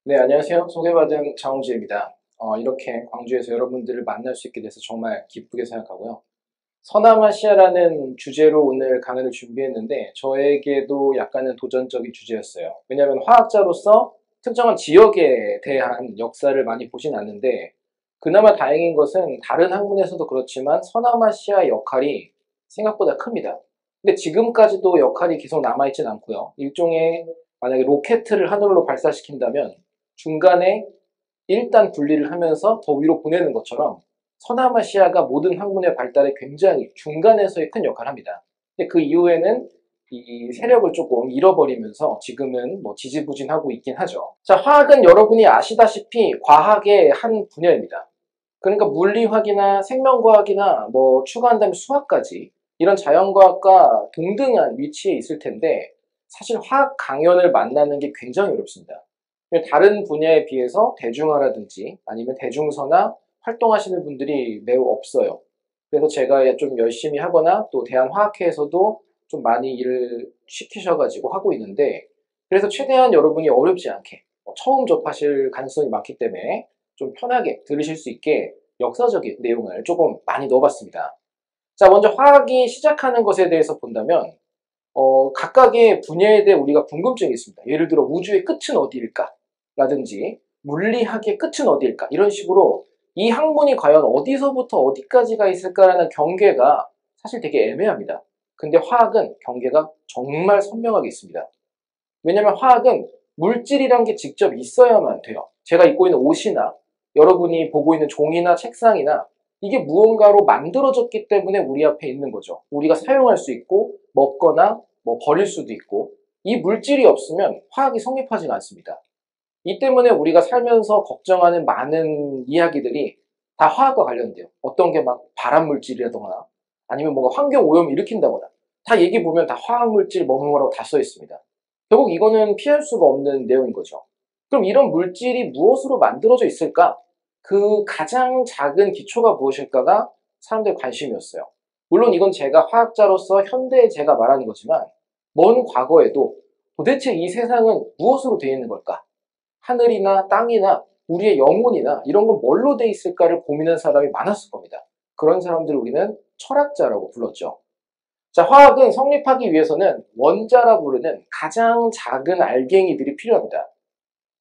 네, 안녕하세요. 소개받은 장홍주입니다. 이렇게 광주에서 여러분들을 만날 수 있게 돼서 정말 기쁘게 생각하고요. 서남아시아라는 주제로 오늘 강연을 준비했는데 저에게도 약간은 도전적인 주제였어요. 왜냐하면 화학자로서 특정한 지역에 대한 역사를 많이 보진 않는데 그나마 다행인 것은 다른 학문에서도 그렇지만 서남아시아의 역할이 생각보다 큽니다. 근데 지금까지도 역할이 계속 남아있진 않고요. 일종의 만약에 로켓을 하늘로 발사시킨다면 중간에 일단 분리를 하면서 더 위로 보내는 것처럼 서남아시아가 모든 학문의 발달에 굉장히 중간에서의 큰 역할을 합니다. 근데 그 이후에는 이 세력을 조금 잃어버리면서 지금은 뭐 지지부진하고 있긴 하죠. 자, 화학은 여러분이 아시다시피 과학의 한 분야입니다. 그러니까 물리학이나 생명과학이나 뭐 추가한다면 수학까지 이런 자연과학과 동등한 위치에 있을 텐데 사실 화학 강연을 만나는 게 굉장히 어렵습니다. 다른 분야에 비해서 대중화라든지 아니면 대중서나 활동하시는 분들이 매우 없어요. 그래서 제가 좀 열심히 하거나 또 대한화학회에서도 좀 많이 일을 시키셔가지고 하고 있는데 그래서 최대한 여러분이 어렵지 않게 처음 접하실 가능성이 많기 때문에 좀 편하게 들으실 수 있게 역사적인 내용을 조금 많이 넣어봤습니다. 자, 먼저 화학이 시작하는 것에 대해서 본다면 각각의 분야에 대해 우리가 궁금증이 있습니다. 예를 들어 우주의 끝은 어디일까? 라든지 물리학의 끝은 어디일까? 이런 식으로 이 학문이 과연 어디서부터 어디까지가 있을까라는 경계가 사실 되게 애매합니다. 근데 화학은 경계가 정말 선명하게 있습니다. 왜냐면 화학은 물질이란 게 직접 있어야만 돼요. 제가 입고 있는 옷이나 여러분이 보고 있는 종이나 책상이나 이게 무언가로 만들어졌기 때문에 우리 앞에 있는 거죠. 우리가 사용할 수 있고 먹거나 뭐 버릴 수도 있고 이 물질이 없으면 화학이 성립하지가 않습니다. 이 때문에 우리가 살면서 걱정하는 많은 이야기들이 다 화학과 관련돼요. 어떤 게 막 발암물질이라거나 아니면 뭔가 환경오염을 일으킨다거나 다 얘기 보면 다 화학물질 뭐뭐라고 다 써 있습니다. 결국 이거는 피할 수가 없는 내용인 거죠. 그럼 이런 물질이 무엇으로 만들어져 있을까? 그 가장 작은 기초가 무엇일까가 사람들의 관심이었어요. 물론 이건 제가 화학자로서 현대의 제가 말하는 거지만 먼 과거에도 도대체 이 세상은 무엇으로 되어 있는 걸까? 하늘이나 땅이나 우리의 영혼이나 이런 건 뭘로 돼 있을까를 고민하는 사람이 많았을 겁니다. 그런 사람들을 우리는 철학자라고 불렀죠. 자, 화학은 성립하기 위해서는 원자라 부르는 가장 작은 알갱이들이 필요합니다.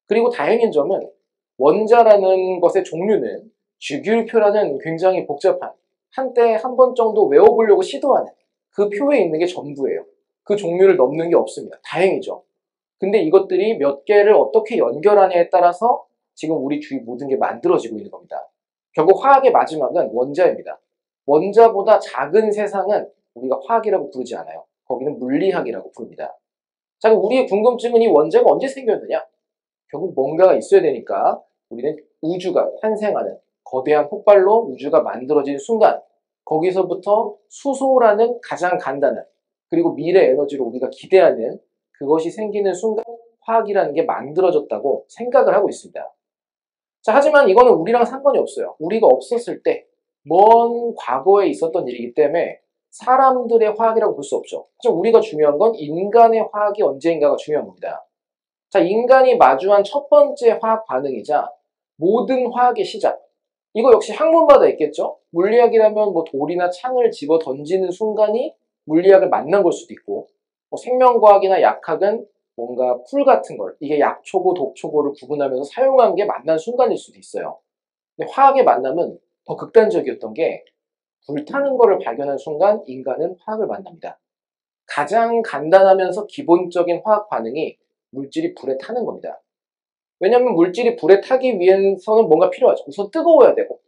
그리고 다행인 점은 원자라는 것의 종류는 주기율표라는 굉장히 복잡한 한때 한 번 정도 외워보려고 시도하는 그 표에 있는 게 전부예요. 그 종류를 넘는 게 없습니다. 다행이죠. 근데 이것들이 몇 개를 어떻게 연결하냐에 따라서 지금 우리 주위 모든 게 만들어지고 있는 겁니다. 결국 화학의 마지막은 원자입니다. 원자보다 작은 세상은 우리가 화학이라고 부르지 않아요. 거기는 물리학이라고 부릅니다. 자, 그럼 우리의 궁금증은 이 원자가 언제 생겼느냐? 결국 뭔가가 있어야 되니까 우리는 우주가 탄생하는 거대한 폭발로 우주가 만들어진 순간 거기서부터 수소라는 가장 간단한 그리고 미래 에너지로 우리가 기대하는 그것이 생기는 순간 화학이라는 게 만들어졌다고 생각을 하고 있습니다. 자, 하지만 이거는 우리랑 상관이 없어요. 우리가 없었을 때 먼 과거에 있었던 일이기 때문에 사람들의 화학이라고 볼 수 없죠. 하지만 우리가 중요한 건 인간의 화학이 언제인가가 중요한 겁니다. 자, 인간이 마주한 첫 번째 화학 반응이자 모든 화학의 시작. 이거 역시 학문마다 있겠죠? 물리학이라면 뭐 돌이나 창을 집어 던지는 순간이 물리학을 만난 걸 수도 있고, 뭐 생명과학이나 약학은 뭔가 풀 같은 걸, 이게 약초고 독초고를 구분하면서 사용한 게 만난 순간일 수도 있어요. 근데 화학의 만남은 더 극단적이었던 게 불타는 거를 발견한 순간 인간은 화학을 만납니다. 가장 간단하면서 기본적인 화학 반응이 물질이 불에 타는 겁니다. 왜냐하면 물질이 불에 타기 위해서는 뭔가 필요하죠. 우선 뜨거워야 되고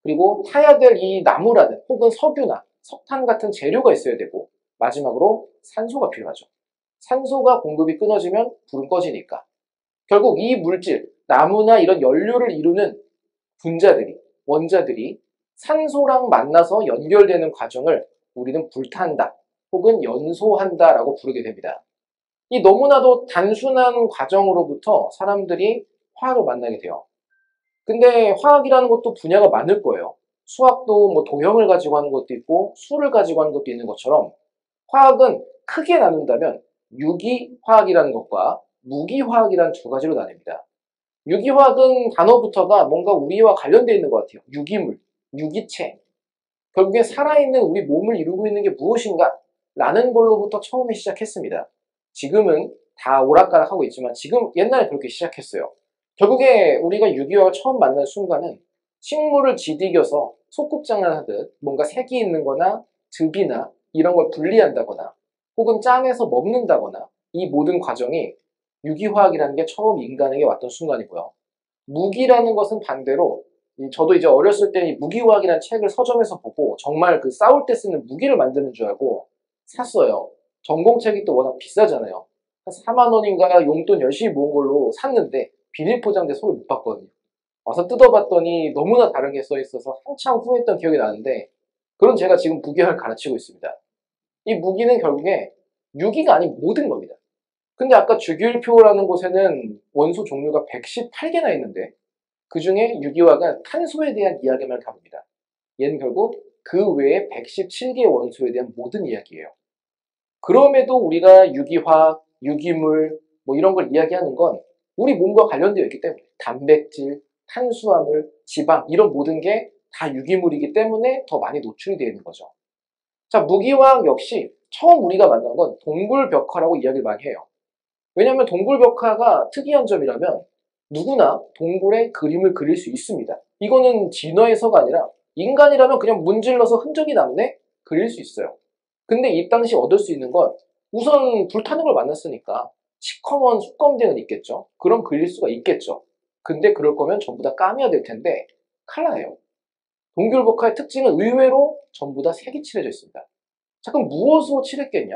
그리고 타야 될 이 나무라든 혹은 석유나 석탄 같은 재료가 있어야 되고 마지막으로 산소가 필요하죠. 산소가 공급이 끊어지면 불은 꺼지니까. 결국 이 물질, 나무나 이런 연료를 이루는 분자들이, 원자들이 산소랑 만나서 연결되는 과정을 우리는 불탄다 혹은 연소한다라고 부르게 됩니다. 이 너무나도 단순한 과정으로부터 사람들이 화학을 만나게 돼요. 근데 화학이라는 것도 분야가 많을 거예요. 수학도 뭐 도형을 가지고 하는 것도 있고 수를 가지고 하는 것도 있는 것처럼 화학은 크게 나눈다면 유기화학이라는 것과 무기화학이라는 두 가지로 나뉩니다. 유기화학은 단어부터가 뭔가 우리와 관련되어 있는 것 같아요. 유기물, 유기체. 결국에 살아있는 우리 몸을 이루고 있는 게 무엇인가? 라는 걸로부터 처음에 시작했습니다. 지금은 다 오락가락하고 있지만 지금 옛날에 그렇게 시작했어요. 결국에 우리가 유기화학을 처음 만난 순간은 식물을 지디겨서 소꿉장난하듯 뭔가 색이 있는 거나 즙이나 이런 걸 분리한다거나 혹은 짠해서 먹는다거나 이 모든 과정이 유기화학이라는 게 처음 인간에게 왔던 순간이고요. 무기라는 것은 반대로 저도 이제 어렸을 때 무기화학이라는 책을 서점에서 보고 정말 그 싸울 때 쓰는 무기를 만드는 줄 알고 샀어요. 전공책이 또 워낙 비싸잖아요. 한 4만 원인가 용돈 열심히 모은 걸로 샀는데 비닐 포장돼 손을 못 봤거든요. 와서 뜯어봤더니 너무나 다른 게 써 있어서 한참 후회했던 기억이 나는데 그런 제가 지금 무기화학을 가르치고 있습니다. 이 무기는 결국에 유기가 아닌 모든 겁니다. 근데 아까 주기율표라는 곳에는 원소 종류가 118개나 있는데 그 중에 유기화학은 탄소에 대한 이야기만 다룹니다. 얘는 결국 그 외에 117개의 원소에 대한 모든 이야기예요. 그럼에도 우리가 유기화학, 유기물 뭐 이런 걸 이야기하는 건 우리 몸과 관련되어 있기 때문에 단백질, 탄수화물, 지방 이런 모든 게 다 유기물이기 때문에 더 많이 노출이 되어 있는 거죠. 자, 무기화학 역시 처음 우리가 만난 건 동굴벽화라고 이야기를 많이 해요. 왜냐하면 동굴벽화가 특이한 점이라면 누구나 동굴에 그림을 그릴 수 있습니다. 이거는 진화에서가 아니라 인간이라면 그냥 문질러서 흔적이 남네? 그릴 수 있어요. 근데 이 당시 얻을 수 있는 건 우선 불타는 걸 만났으니까 시커먼 숯검댕은 있겠죠. 그럼 그릴 수가 있겠죠. 근데 그럴 거면 전부 다 까매야 될 텐데 칼라예요. 동굴벽화의 특징은 의외로 전부 다 색이 칠해져 있습니다. 자, 그럼 무엇으로 칠했겠냐?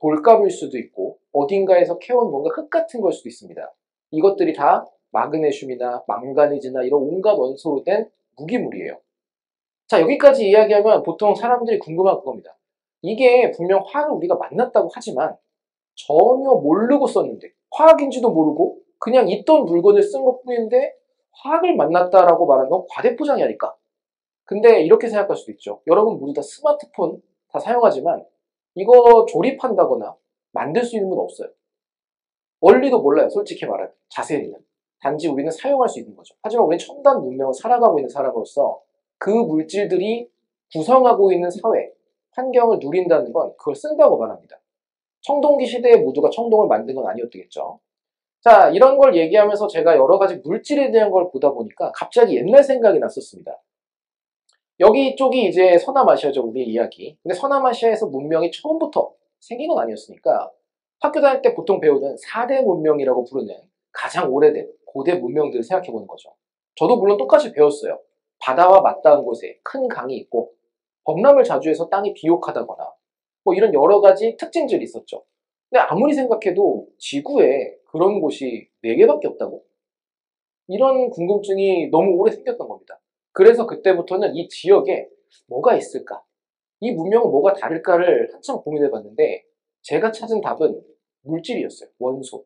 돌가루일 수도 있고 어딘가에서 캐온 뭔가 흙 같은 걸 수도 있습니다. 이것들이 다 마그네슘이나 망가니즈나 이런 온갖 원소로 된 무기물이에요. 자, 여기까지 이야기하면 보통 사람들이 궁금한 그겁니다. 이게 분명 화학을 우리가 만났다고 하지만 전혀 모르고 썼는데 화학인지도 모르고 그냥 있던 물건을 쓴 것뿐인데 화학을 만났다라고 말하는 건 과대포장이 아닐까? 근데 이렇게 생각할 수도 있죠. 여러분 모두 다 스마트폰 다 사용하지만 이거 조립한다거나 만들 수 있는 건 없어요. 원리도 몰라요. 솔직히 말하면. 자세히는. 단지 우리는 사용할 수 있는 거죠. 하지만 우리는 첨단 문명을 살아가고 있는 사람으로서 그 물질들이 구성하고 있는 사회, 환경을 누린다는 건 그걸 쓴다고 말합니다. 청동기 시대에 모두가 청동을 만든 건 아니었겠죠. 자, 이런 걸 얘기하면서 제가 여러 가지 물질에 대한 걸 보다 보니까 갑자기 옛날 생각이 났었습니다. 여기 쪽이 이제 서남아시아죠, 우리의 이야기. 근데 서남아시아에서 문명이 처음부터 생긴 건 아니었으니까 학교 다닐 때 보통 배우는 4대 문명이라고 부르는 가장 오래된 고대 문명들을 생각해 보는 거죠. 저도 물론 똑같이 배웠어요. 바다와 맞닿은 곳에 큰 강이 있고 범람을 자주 해서 땅이 비옥하다거나 뭐 이런 여러 가지 특징들이 있었죠. 근데 아무리 생각해도 지구에 그런 곳이 4개밖에 없다고? 이런 궁금증이 너무 오래 생겼던 겁니다. 그래서 그때부터는 이 지역에 뭐가 있을까? 이 문명은 뭐가 다를까를 한참 고민해 봤는데 제가 찾은 답은 물질이었어요. 원소.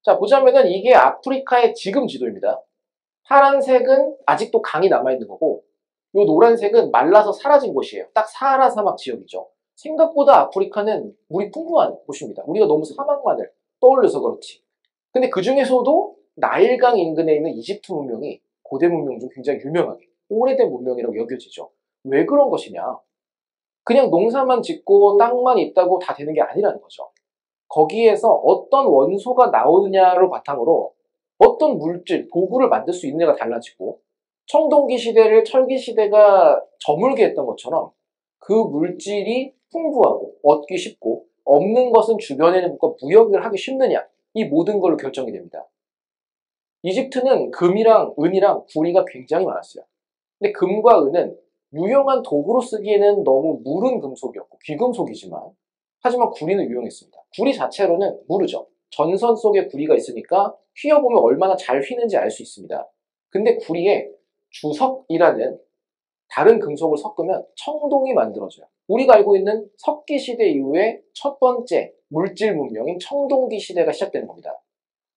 자, 보자면은 이게 아프리카의 지금 지도입니다. 파란색은 아직도 강이 남아있는 거고 요 노란색은 말라서 사라진 곳이에요. 딱 사하라 사막 지역이죠. 생각보다 아프리카는 물이 풍부한 곳입니다. 우리가 너무 사막만을 떠올려서 그렇지. 근데 그 중에서도 나일강 인근에 있는 이집트 문명이 고대 문명 중 굉장히 유명하게 오래된 문명이라고 여겨지죠. 왜 그런 것이냐? 그냥 농사만 짓고 땅만 있다고 다 되는 게 아니라는 거죠. 거기에서 어떤 원소가 나오느냐를 바탕으로 어떤 물질, 도구를 만들 수 있느냐가 달라지고 청동기 시대를 철기 시대가 저물게 했던 것처럼 그 물질이 풍부하고 얻기 쉽고 없는 것은 주변에 있는 것과 무역을 하기 쉽느냐 이 모든 걸로 결정이 됩니다. 이집트는 금이랑 은이랑 구리가 굉장히 많았어요. 근데 금과 은은 유용한 도구로 쓰기에는 너무 무른 금속이었고 귀금속이지만 하지만 구리는 유용했습니다. 구리 자체로는 무르죠. 전선 속에 구리가 있으니까 휘어보면 얼마나 잘 휘는지 알 수 있습니다. 근데 구리에 주석이라는 다른 금속을 섞으면 청동이 만들어져요. 우리가 알고 있는 석기 시대 이후에 첫 번째 물질 문명인 청동기 시대가 시작되는 겁니다.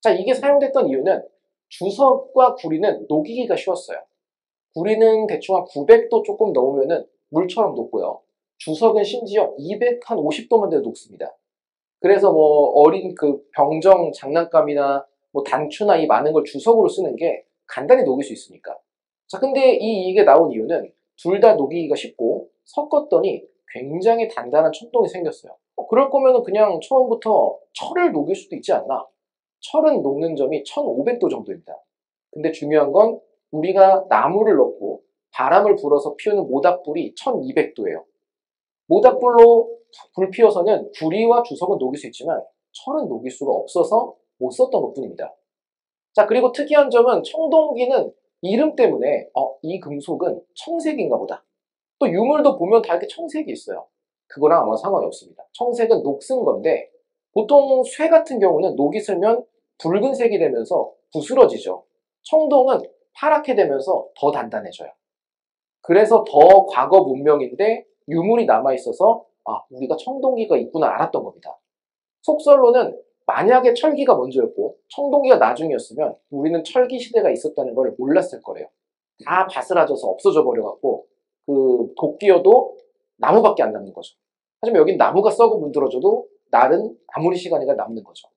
자, 이게 사용됐던 이유는 주석과 구리는 녹이기가 쉬웠어요. 구리는 대충 한 900도 조금 넘으면은 물처럼 녹고요. 주석은 심지어 250도만 돼도 녹습니다. 그래서 뭐 어린 그 병정 장난감이나 뭐 단추나 이 많은 걸 주석으로 쓰는 게 간단히 녹일 수 있으니까. 자, 근데 이게 나온 이유는 둘 다 녹이기가 쉽고 섞었더니 굉장히 단단한 청동이 생겼어요. 그럴 거면 그냥 처음부터 철을 녹일 수도 있지 않나? 철은 녹는 점이 1500도 정도입니다. 근데 중요한 건 우리가 나무를 넣고 바람을 불어서 피우는 모닥불이 1200도예요. 모닥불로 불 피워서는 구리와 주석은 녹일 수 있지만 철은 녹일 수가 없어서 못 썼던 것뿐입니다. 자, 그리고 특이한 점은 청동기는 이름 때문에 이 금속은 청색인가 보다. 또 유물도 보면 다 이렇게 청색이 있어요. 그거랑 아마 상관이 없습니다. 청색은 녹슨 건데 보통 쇠 같은 경우는 녹이 슬면 붉은색이 되면서 부스러지죠. 청동은 파랗게 되면서 더 단단해져요. 그래서 더 과거 문명인데 유물이 남아있어서 우리가 청동기가 있구나 알았던 겁니다. 속설로는 만약에 철기가 먼저였고 청동기가 나중이었으면 우리는 철기 시대가 있었다는 걸 몰랐을 거래요. 다 바스라져서 없어져 버려갖고 그 도끼여도 나무밖에 안 남는 거죠. 하지만 여긴 나무가 썩어 문드러져도 날은 아무리 시간이 가 남는 거죠.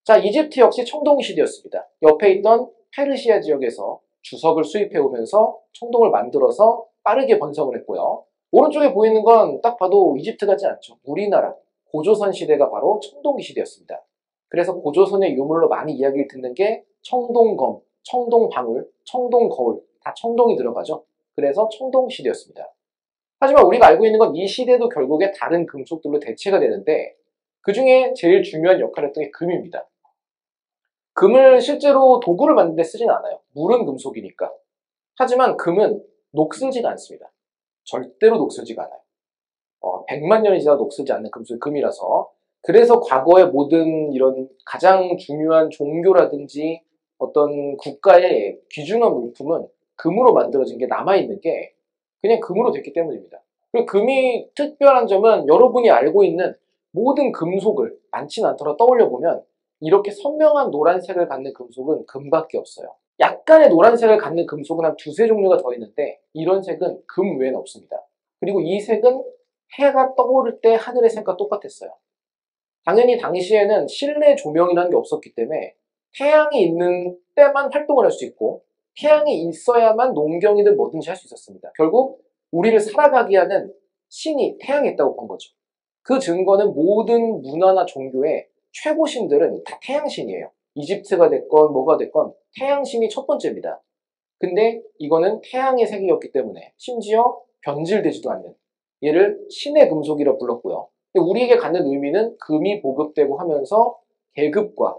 자, 이집트 역시 청동 시대였습니다. 옆에 있던 페르시아 지역에서 주석을 수입해 오면서 청동을 만들어서 빠르게 번성을 했고요. 오른쪽에 보이는 건 딱 봐도 이집트 같지 않죠. 우리나라 고조선 시대가 바로 청동기 시대였습니다. 그래서 고조선의 유물로 많이 이야기를 듣는 게 청동검, 청동방울, 청동거울 다 청동이 들어가죠. 그래서 청동 시대였습니다. 하지만 우리가 알고 있는 건 이 시대도 결국에 다른 금속들로 대체가 되는데 그 중에 제일 중요한 역할을 했던 게 금입니다. 금을 실제로 도구를 만드는 데 쓰진 않아요. 물은 금속이니까. 하지만 금은 녹슬지가 않습니다. 절대로 녹슬지가 않아요. 100만 년이 지나도 녹슬지 않는 금속이 금이라서 그래서 과거의 모든 이런 가장 중요한 종교라든지 어떤 국가의 귀중한 물품은 금으로 만들어진 게 남아있는 게 그냥 금으로 됐기 때문입니다. 그리고 금이 특별한 점은 여러분이 알고 있는 모든 금속을 많지는 않더라도 떠올려보면 이렇게 선명한 노란색을 갖는 금속은 금밖에 없어요. 약간의 노란색을 갖는 금속은 한 두세 종류가 더 있는데 이런 색은 금 외에는 없습니다. 그리고 이 색은 해가 떠오를 때 하늘의 색과 똑같았어요. 당연히 당시에는 실내 조명이라는 게 없었기 때문에 태양이 있는 때만 활동을 할 수 있고 태양이 있어야만 농경이든 뭐든지 할 수 있었습니다. 결국 우리를 살아가게 하는 신이 태양에 있다고 본 거죠. 그 증거는 모든 문화나 종교의 최고신들은 다 태양신이에요. 이집트가 됐건 뭐가 됐건 태양신이 첫 번째입니다. 근데 이거는 태양의 색이었기 때문에 심지어 변질되지도 않는 얘를 신의 금속이라 불렀고요. 근데 우리에게 갖는 의미는 금이 보급되고 하면서 계급과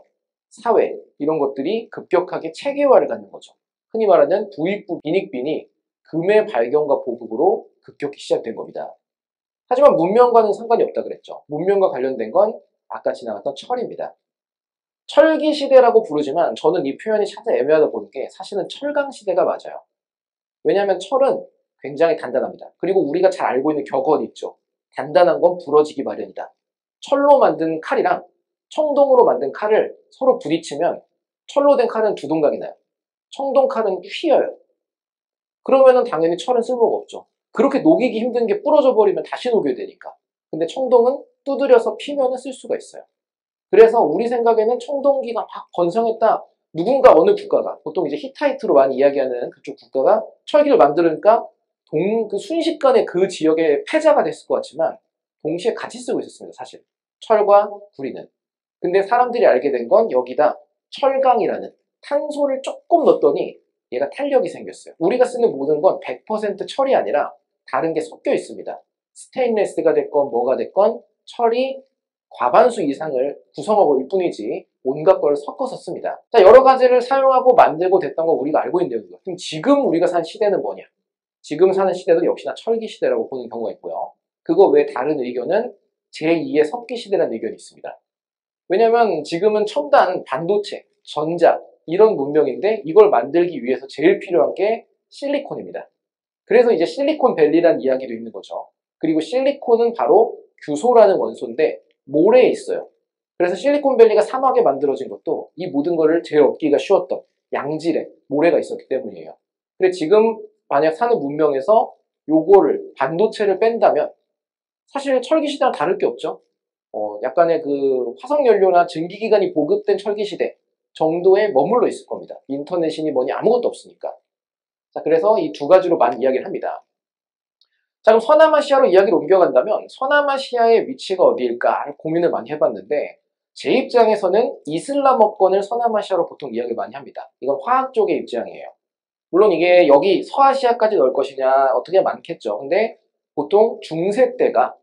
사회 이런 것들이 급격하게 체계화를 갖는 거죠. 흔히 말하는 부익부 빈익빈이 금의 발견과 보급으로 급격히 시작된 겁니다. 하지만 문명과는 상관이 없다 그랬죠. 문명과 관련된 건 아까 지나갔던 철입니다. 철기 시대라고 부르지만 저는 이 표현이 살짝 애매하다 보는 게 사실은 철강 시대가 맞아요. 왜냐하면 철은 굉장히 단단합니다. 그리고 우리가 잘 알고 있는 격언 있죠. 단단한 건 부러지기 마련이다. 철로 만든 칼이랑 청동으로 만든 칼을 서로 부딪히면 철로 된 칼은 두 동강이 나요. 청동 칼은 휘어요. 그러면은 당연히 철은 쓸모가 없죠. 그렇게 녹이기 힘든 게 부러져 버리면 다시 녹여야 되니까. 근데 청동은 두드려서 피면은 쓸 수가 있어요. 그래서 우리 생각에는 청동기가 막 번성했다. 누군가 어느 국가가 보통 이제 히타이트로 많이 이야기하는 그쪽 국가가 철기를 만들으니까 순식간에 그 지역의 패자가 됐을 것 같지만 동시에 같이 쓰고 있었습니다. 사실 철과 구리는. 근데 사람들이 알게 된 건 여기다 철강이라는 탄소를 조금 넣었더니 얘가 탄력이 생겼어요. 우리가 쓰는 모든 건 100% 철이 아니라 다른 게 섞여 있습니다. 스테인레스가 됐건 뭐가 됐건 철이 과반수 이상을 구성하고 일 뿐이지 온갖 걸 섞어서 씁니다. 자, 여러 가지를 사용하고 만들고 됐던 건 우리가 알고 있는데요. 그럼 지금 우리가 사는 시대는 뭐냐? 지금 사는 시대도 역시나 철기 시대라고 보는 경우가 있고요. 그거 외에 다른 의견은 제2의 석기 시대라는 의견이 있습니다. 왜냐면 지금은 첨단 반도체, 전자 이런 문명인데 이걸 만들기 위해서 제일 필요한 게 실리콘입니다. 그래서 이제 실리콘밸리라는 이야기도 있는 거죠. 그리고 실리콘은 바로 규소라는 원소인데 모래에 있어요. 그래서 실리콘밸리가 사막에 만들어진 것도 이 모든 거를 제일 얻기가 쉬웠던 양질의 모래가 있었기 때문이에요. 근데 지금 만약 사는 문명에서 요거를 반도체를 뺀다면 사실 철기 시대랑 다를 게 없죠. 약간의 그 화석연료나 증기기관이 보급된 철기 시대, 정도에 머물러 있을 겁니다. 인터넷이니 뭐니 아무것도 없으니까. 자, 그래서 이 두 가지로 많이 이야기를 합니다. 자, 그럼 서남아시아로 이야기를 옮겨간다면 서남아시아의 위치가 어디일까 고민을 많이 해봤는데 제 입장에서는 이슬람어권을 서남아시아로 보통 이야기를 많이 합니다. 이건 화학 쪽의 입장이에요. 물론 이게 여기 서아시아까지 넣을 것이냐 어떻게 많겠죠. 근데 보통 중세 때가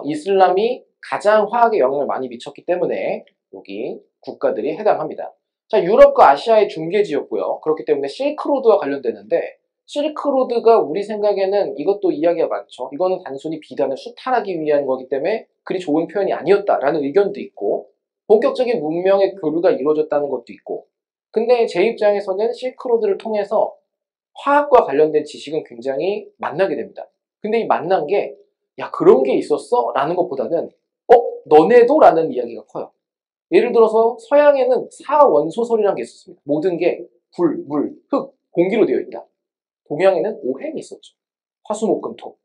이슬람이 가장 화학에 영향을 많이 미쳤기 때문에 여기 국가들이 해당합니다. 자, 유럽과 아시아의 중계지였고요. 그렇기 때문에 실크로드와 관련되는데 실크로드가 우리 생각에는 이것도 이야기가 많죠. 이거는 단순히 비단을 수탈하기 위한 거기 때문에 그리 좋은 표현이 아니었다라는 의견도 있고 본격적인 문명의 교류가 이루어졌다는 것도 있고 근데 제 입장에서는 실크로드를 통해서 화학과 관련된 지식은 굉장히 만나게 됩니다. 근데 이 만난 게 야 그런 게 있었어? 라는 것보다는 너네도? 라는 이야기가 커요. 예를 들어서 서양에는 사원소설이라는 게 있었습니다. 모든 게 불, 물, 흙, 공기로 되어 있다. 동양에는 오행이 있었죠. 화수목금토.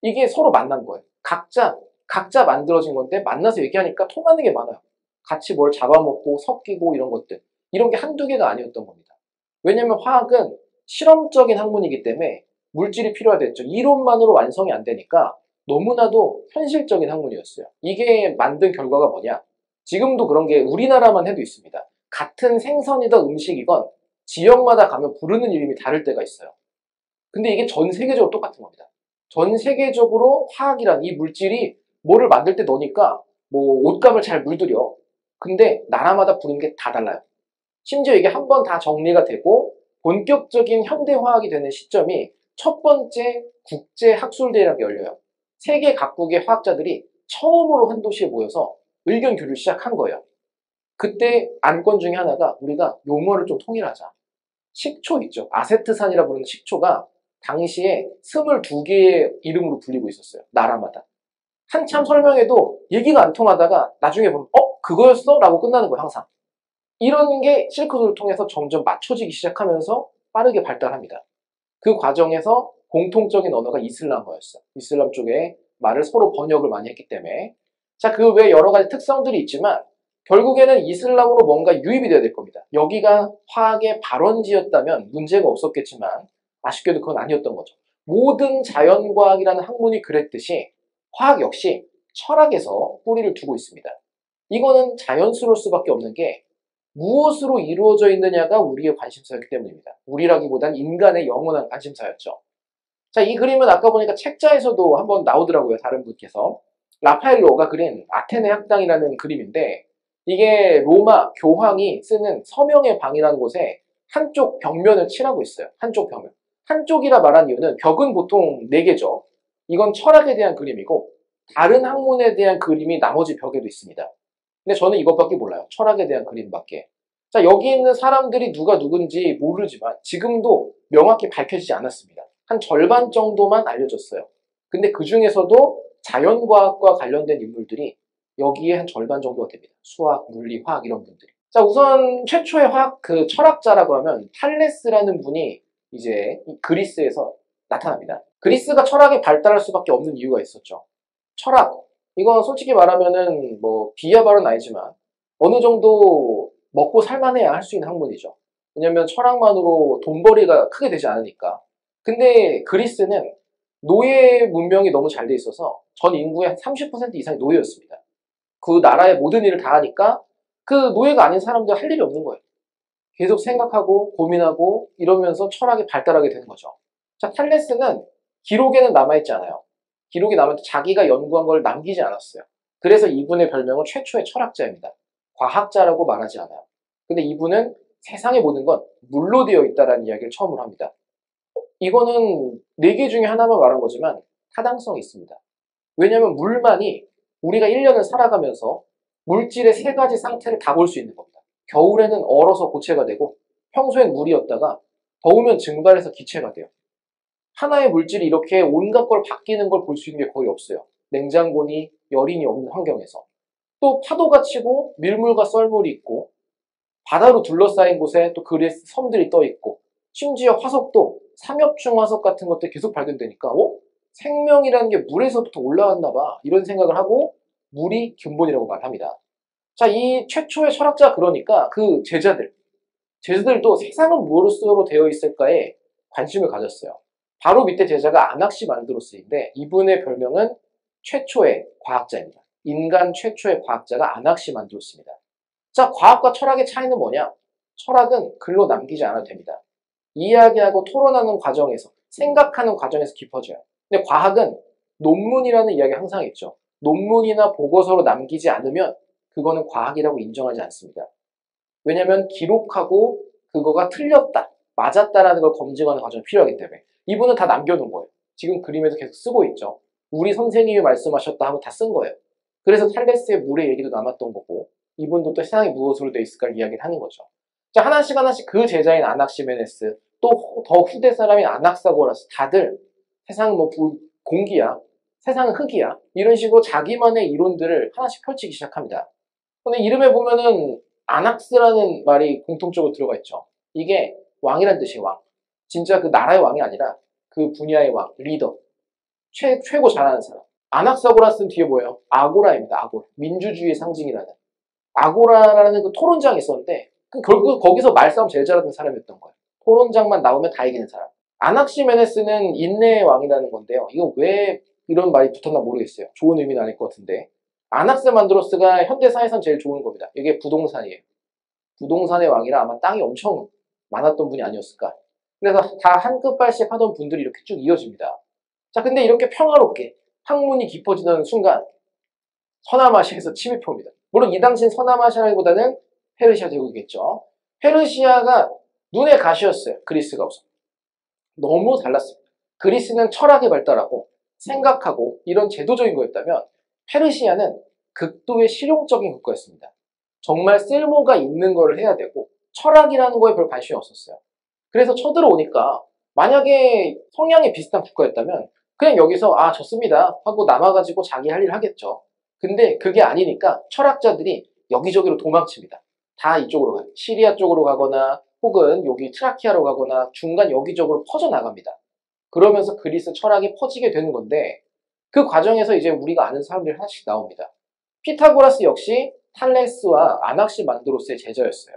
이게 서로 만난 거예요. 각자 만들어진 건데 만나서 얘기하니까 통하는 게 많아요. 같이 뭘 잡아먹고 섞이고 이런 것들. 이런 게 한두 개가 아니었던 겁니다. 왜냐하면 화학은 실험적인 학문이기 때문에 물질이 필요하댔죠. 이론만으로 완성이 안 되니까 너무나도 현실적인 학문이었어요. 이게 만든 결과가 뭐냐? 지금도 그런 게 우리나라만 해도 있습니다. 같은 생선이든 음식이건 지역마다 가면 부르는 이름이 다를 때가 있어요. 근데 이게 전 세계적으로 똑같은 겁니다. 전 세계적으로 화학이란 이 물질이 뭐를 만들 때 넣으니까 뭐 옷감을 잘 물들여. 근데 나라마다 부르는 게 다 달라요. 심지어 이게 한 번 다 정리가 되고 본격적인 현대화학이 되는 시점이 첫 번째 국제학술대회라는 게 열려요. 세계 각국의 화학자들이 처음으로 한 도시에 모여서 의견 교류를 시작한 거예요. 그때 안건 중에 하나가 우리가 용어를 좀 통일하자. 식초 있죠. 아세트산이라 부르는 식초가 당시에 22개의 이름으로 불리고 있었어요. 나라마다. 한참 설명해도 얘기가 안 통하다가 나중에 보면 그거였어? 라고 끝나는 거예요. 항상. 이런 게 실크로드를 통해서 점점 맞춰지기 시작하면서 빠르게 발달합니다. 그 과정에서 공통적인 언어가 이슬람어였어요. 이슬람 쪽에 말을 서로 번역을 많이 했기 때문에. 자, 그 외에 여러 가지 특성들이 있지만 결국에는 이슬람으로 뭔가 유입이 돼야 될 겁니다. 여기가 화학의 발원지였다면 문제가 없었겠지만 아쉽게도 그건 아니었던 거죠. 모든 자연과학이라는 학문이 그랬듯이 화학 역시 철학에서 뿌리를 두고 있습니다. 이거는 자연스러울 수밖에 없는 게 무엇으로 이루어져 있느냐가 우리의 관심사였기 때문입니다. 우리라기보단 인간의 영원한 관심사였죠. 자, 이 그림은 아까 보니까 책자에서도 한번 나오더라고요. 다른 분께서. 라파엘로가 그린 아테네 학당이라는 그림인데 이게 로마 교황이 쓰는 서명의 방이라는 곳에 한쪽 벽면을 칠하고 있어요. 한쪽 벽면. 한쪽이라 말한 이유는 벽은 보통 4개죠. 이건 철학에 대한 그림이고 다른 학문에 대한 그림이 나머지 벽에도 있습니다. 근데 저는 이것밖에 몰라요. 철학에 대한 그림밖에. 자, 여기 있는 사람들이 누가 누군지 모르지만 지금도 명확히 밝혀지지 않았습니다. 한 절반 정도만 알려졌어요. 근데 그 중에서도 자연과학과 관련된 인물들이 여기에 한 절반 정도가 됩니다. 수학, 물리, 화학 이런 분들이. 자, 우선 최초의 철학자라고 하면 탈레스라는 분이 이제 그리스에서 나타납니다. 그리스가 철학이 발달할 수밖에 없는 이유가 있었죠. 철학, 이건 솔직히 말하면은 뭐 비하 발언은 아니지만 어느 정도 먹고 살만해야 할 수 있는 학문이죠. 왜냐면 철학만으로 돈벌이가 크게 되지 않으니까. 근데 그리스는 노예 문명이 너무 잘 돼 있어서 전 인구의 30% 이상이 노예였습니다. 그 나라의 모든 일을 다 하니까 그 노예가 아닌 사람들 할 일이 없는 거예요. 계속 생각하고 고민하고 이러면서 철학이 발달하게 되는 거죠. 자, 탈레스는 기록에는 남아있지 않아요. 기록이 남아도 자기가 연구한 걸 남기지 않았어요. 그래서 이분의 별명은 최초의 철학자입니다. 과학자라고 말하지 않아요. 근데 이분은 세상의 모든 건 물로 되어 있다는 이야기를 처음으로 합니다. 이거는 4개 중에 하나만 말한 거지만 타당성이 있습니다. 왜냐하면 물만이 우리가 1년을 살아가면서 물질의 3가지 상태를 다 볼 수 있는 겁니다. 겨울에는 얼어서 고체가 되고 평소엔 물이었다가 더우면 증발해서 기체가 돼요. 하나의 물질이 이렇게 온갖 걸 바뀌는 걸 볼 수 있는 게 거의 없어요. 냉장고니 열인이 없는 환경에서. 또 파도가 치고 밀물과 썰물이 있고 바다로 둘러싸인 곳에 또 그리스 섬들이 떠 있고 심지어 화석도 삼엽충 화석 같은 것들이 계속 발견되니까 생명이라는 게 물에서부터 올라왔나 봐 이런 생각을 하고 물이 근본이라고 말합니다. 자, 이 최초의 철학자 그러니까 그 제자들도 세상은 무엇으로 되어 있을까에 관심을 가졌어요. 바로 밑에 제자가 아낙시만드로스인데 이분의 별명은 최초의 과학자입니다. 인간 최초의 과학자가 아낙시만드로스입니다. 자, 과학과 철학의 차이는 뭐냐? 철학은 글로 남기지 않아도 됩니다. 이야기하고 토론하는 과정에서, 생각하는 과정에서 깊어져요. 근데 과학은 논문이라는 이야기 항상 있죠. 논문이나 보고서로 남기지 않으면 그거는 과학이라고 인정하지 않습니다. 왜냐하면 기록하고 그거가 틀렸다, 맞았다라는 걸 검증하는 과정이 필요하기 때문에. 이분은 다 남겨놓은 거예요. 지금 그림에서 계속 쓰고 있죠. 우리 선생님이 말씀하셨다 하고 다 쓴 거예요. 그래서 탈레스의 물의 얘기도 남았던 거고, 이분도 또 세상이 무엇으로 되어 있을까 이야기를 하는 거죠. 자, 하나씩 그 제자인 아낙시메네스, 또 더 후대 사람인 아낙사고라스, 다들 세상은 뭐 공기야, 세상은 흙이야, 이런 식으로 자기만의 이론들을 하나씩 펼치기 시작합니다. 근데 이름에 보면은 아낙스라는 말이 공통적으로 들어가 있죠. 이게 왕이란 뜻이에요, 왕. 진짜 그 나라의 왕이 아니라 그 분야의 왕, 리더. 최고 잘하는 사람. 아낙사고라스는 뒤에 뭐예요? 아고라입니다, 아고라. 민주주의의 상징이라는. 아고라라는 그 토론장이 있었는데, 결국 거기서 말싸움 제일 잘하던 사람이었던 거예요. 토론장만 나오면 다 이기는 사람. 아낙시메네스는 인내의 왕이라는 건데요. 이거 왜 이런 말이 붙었나 모르겠어요. 좋은 의미는 아닐 것 같은데. 아낙스만드로스가 현대사에선 제일 좋은 겁니다. 이게 부동산이에요. 부동산의 왕이라 아마 땅이 엄청 많았던 분이 아니었을까. 그래서 다 한 끗발씩 하던 분들이 이렇게 쭉 이어집니다. 자, 근데 이렇게 평화롭게 학문이 깊어지는 순간 서남아시아에서 침입해 옵니다. 물론 이 당시엔 서남아시아라기보다는 페르시아 제국이겠죠. 페르시아가 눈에 가시였어요. 그리스가 우선. 너무 달랐습니다. 그리스는 철학이 발달하고 생각하고 이런 제도적인 거였다면 페르시아는 극도의 실용적인 국가였습니다. 정말 쓸모가 있는 걸 해야 되고 철학이라는 거에 별 관심이 없었어요. 그래서 쳐들어오니까 만약에 성향이 비슷한 국가였다면 그냥 여기서 좋습니다 하고 남아가지고 자기 할 일 하겠죠. 근데 그게 아니니까 철학자들이 여기저기로 도망칩니다. 다 이쪽으로 가요. 시리아 쪽으로 가거나 혹은 여기 트라키아로 가거나 중간 여기저기로 퍼져나갑니다. 그러면서 그리스 철학이 퍼지게 되는 건데 그 과정에서 이제 우리가 아는 사람들이 하나씩 나옵니다. 피타고라스 역시 탈레스와 아낙시만드로스의 제자였어요.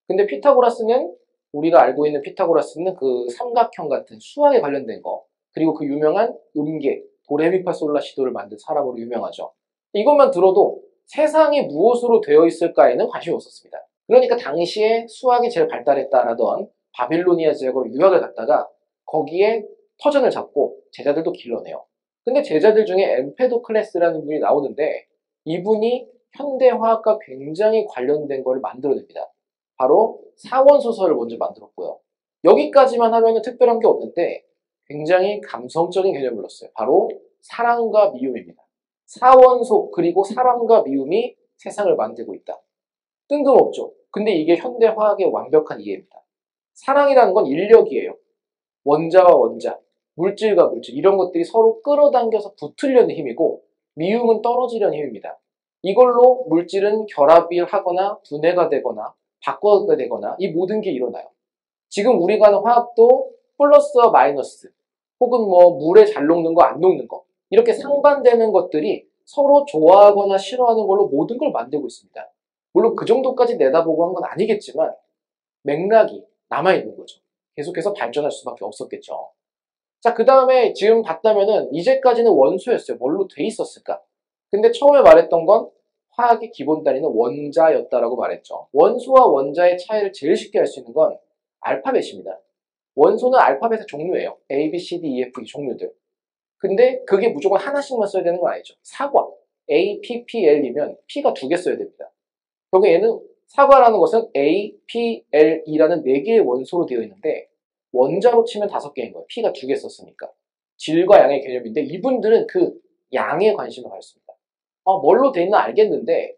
근데 피타고라스는 우리가 알고 있는 피타고라스는 그 삼각형 같은 수학에 관련된 거, 그리고 그 유명한 음계, 도레미파솔라시도를 만든 사람으로 유명하죠. 이것만 들어도 세상이 무엇으로 되어 있을까에는 관심이 없었습니다. 그러니까 당시에 수학이 제일 발달했다라던 바빌로니아 지역으로 유학을 갔다가 거기에 터전을 잡고 제자들도 길러내요. 근데 제자들 중에 엠페도클레스라는 분이 나오는데 이분이 현대화학과 굉장히 관련된 걸 만들어냅니다. 바로 사원소설을 먼저 만들었고요. 여기까지만 하면 특별한 게 없는데 굉장히 감성적인 개념을 넣었어요. 바로 사랑과 미움입니다. 사원소 그리고 사랑과 미움이 세상을 만들고 있다. 뜬금없죠. 근데 이게 현대화학의 완벽한 이해입니다. 사랑이라는 건 인력이에요. 원자와 원자, 물질과 물질 이런 것들이 서로 끌어당겨서 붙으려는 힘이고 미움은 떨어지려는 힘입니다. 이걸로 물질은 결합이 하거나 분해가 되거나 바꿔가 되거나 이 모든 게 일어나요. 지금 우리가 하는 화학도 플러스와 마이너스 혹은 뭐 물에 잘 녹는 거 안 녹는 거 이렇게 상반되는 것들이 서로 좋아하거나 싫어하는 걸로 모든 걸 만들고 있습니다. 물론 그 정도까지 내다보고 한 건 아니겠지만 맥락이 남아있는 거죠. 계속해서 발전할 수밖에 없었겠죠. 자, 그 다음에 지금 봤다면은 이제까지는 원소였어요. 뭘로 돼 있었을까? 근데 처음에 말했던 건 화학의 기본 단위는 원자였다라고 말했죠. 원소와 원자의 차이를 제일 쉽게 알 수 있는 건 알파벳입니다. 원소는 알파벳의 종류예요. A, B, C, D, E, F, G 종류들. 근데 그게 무조건 하나씩만 써야 되는 건 아니죠. 사과, A, P, P, L이면 P가 2개 써야 됩니다. 그리고 얘는 사과라는 것은 A, P, L이라는 4개의 원소로 되어 있는데 원자로 치면 5개인 거예요. P가 2개 썼으니까. 질과 양의 개념인데 이분들은 그 양에 관심을 가졌습니다. 뭘로 돼 있나 알겠는데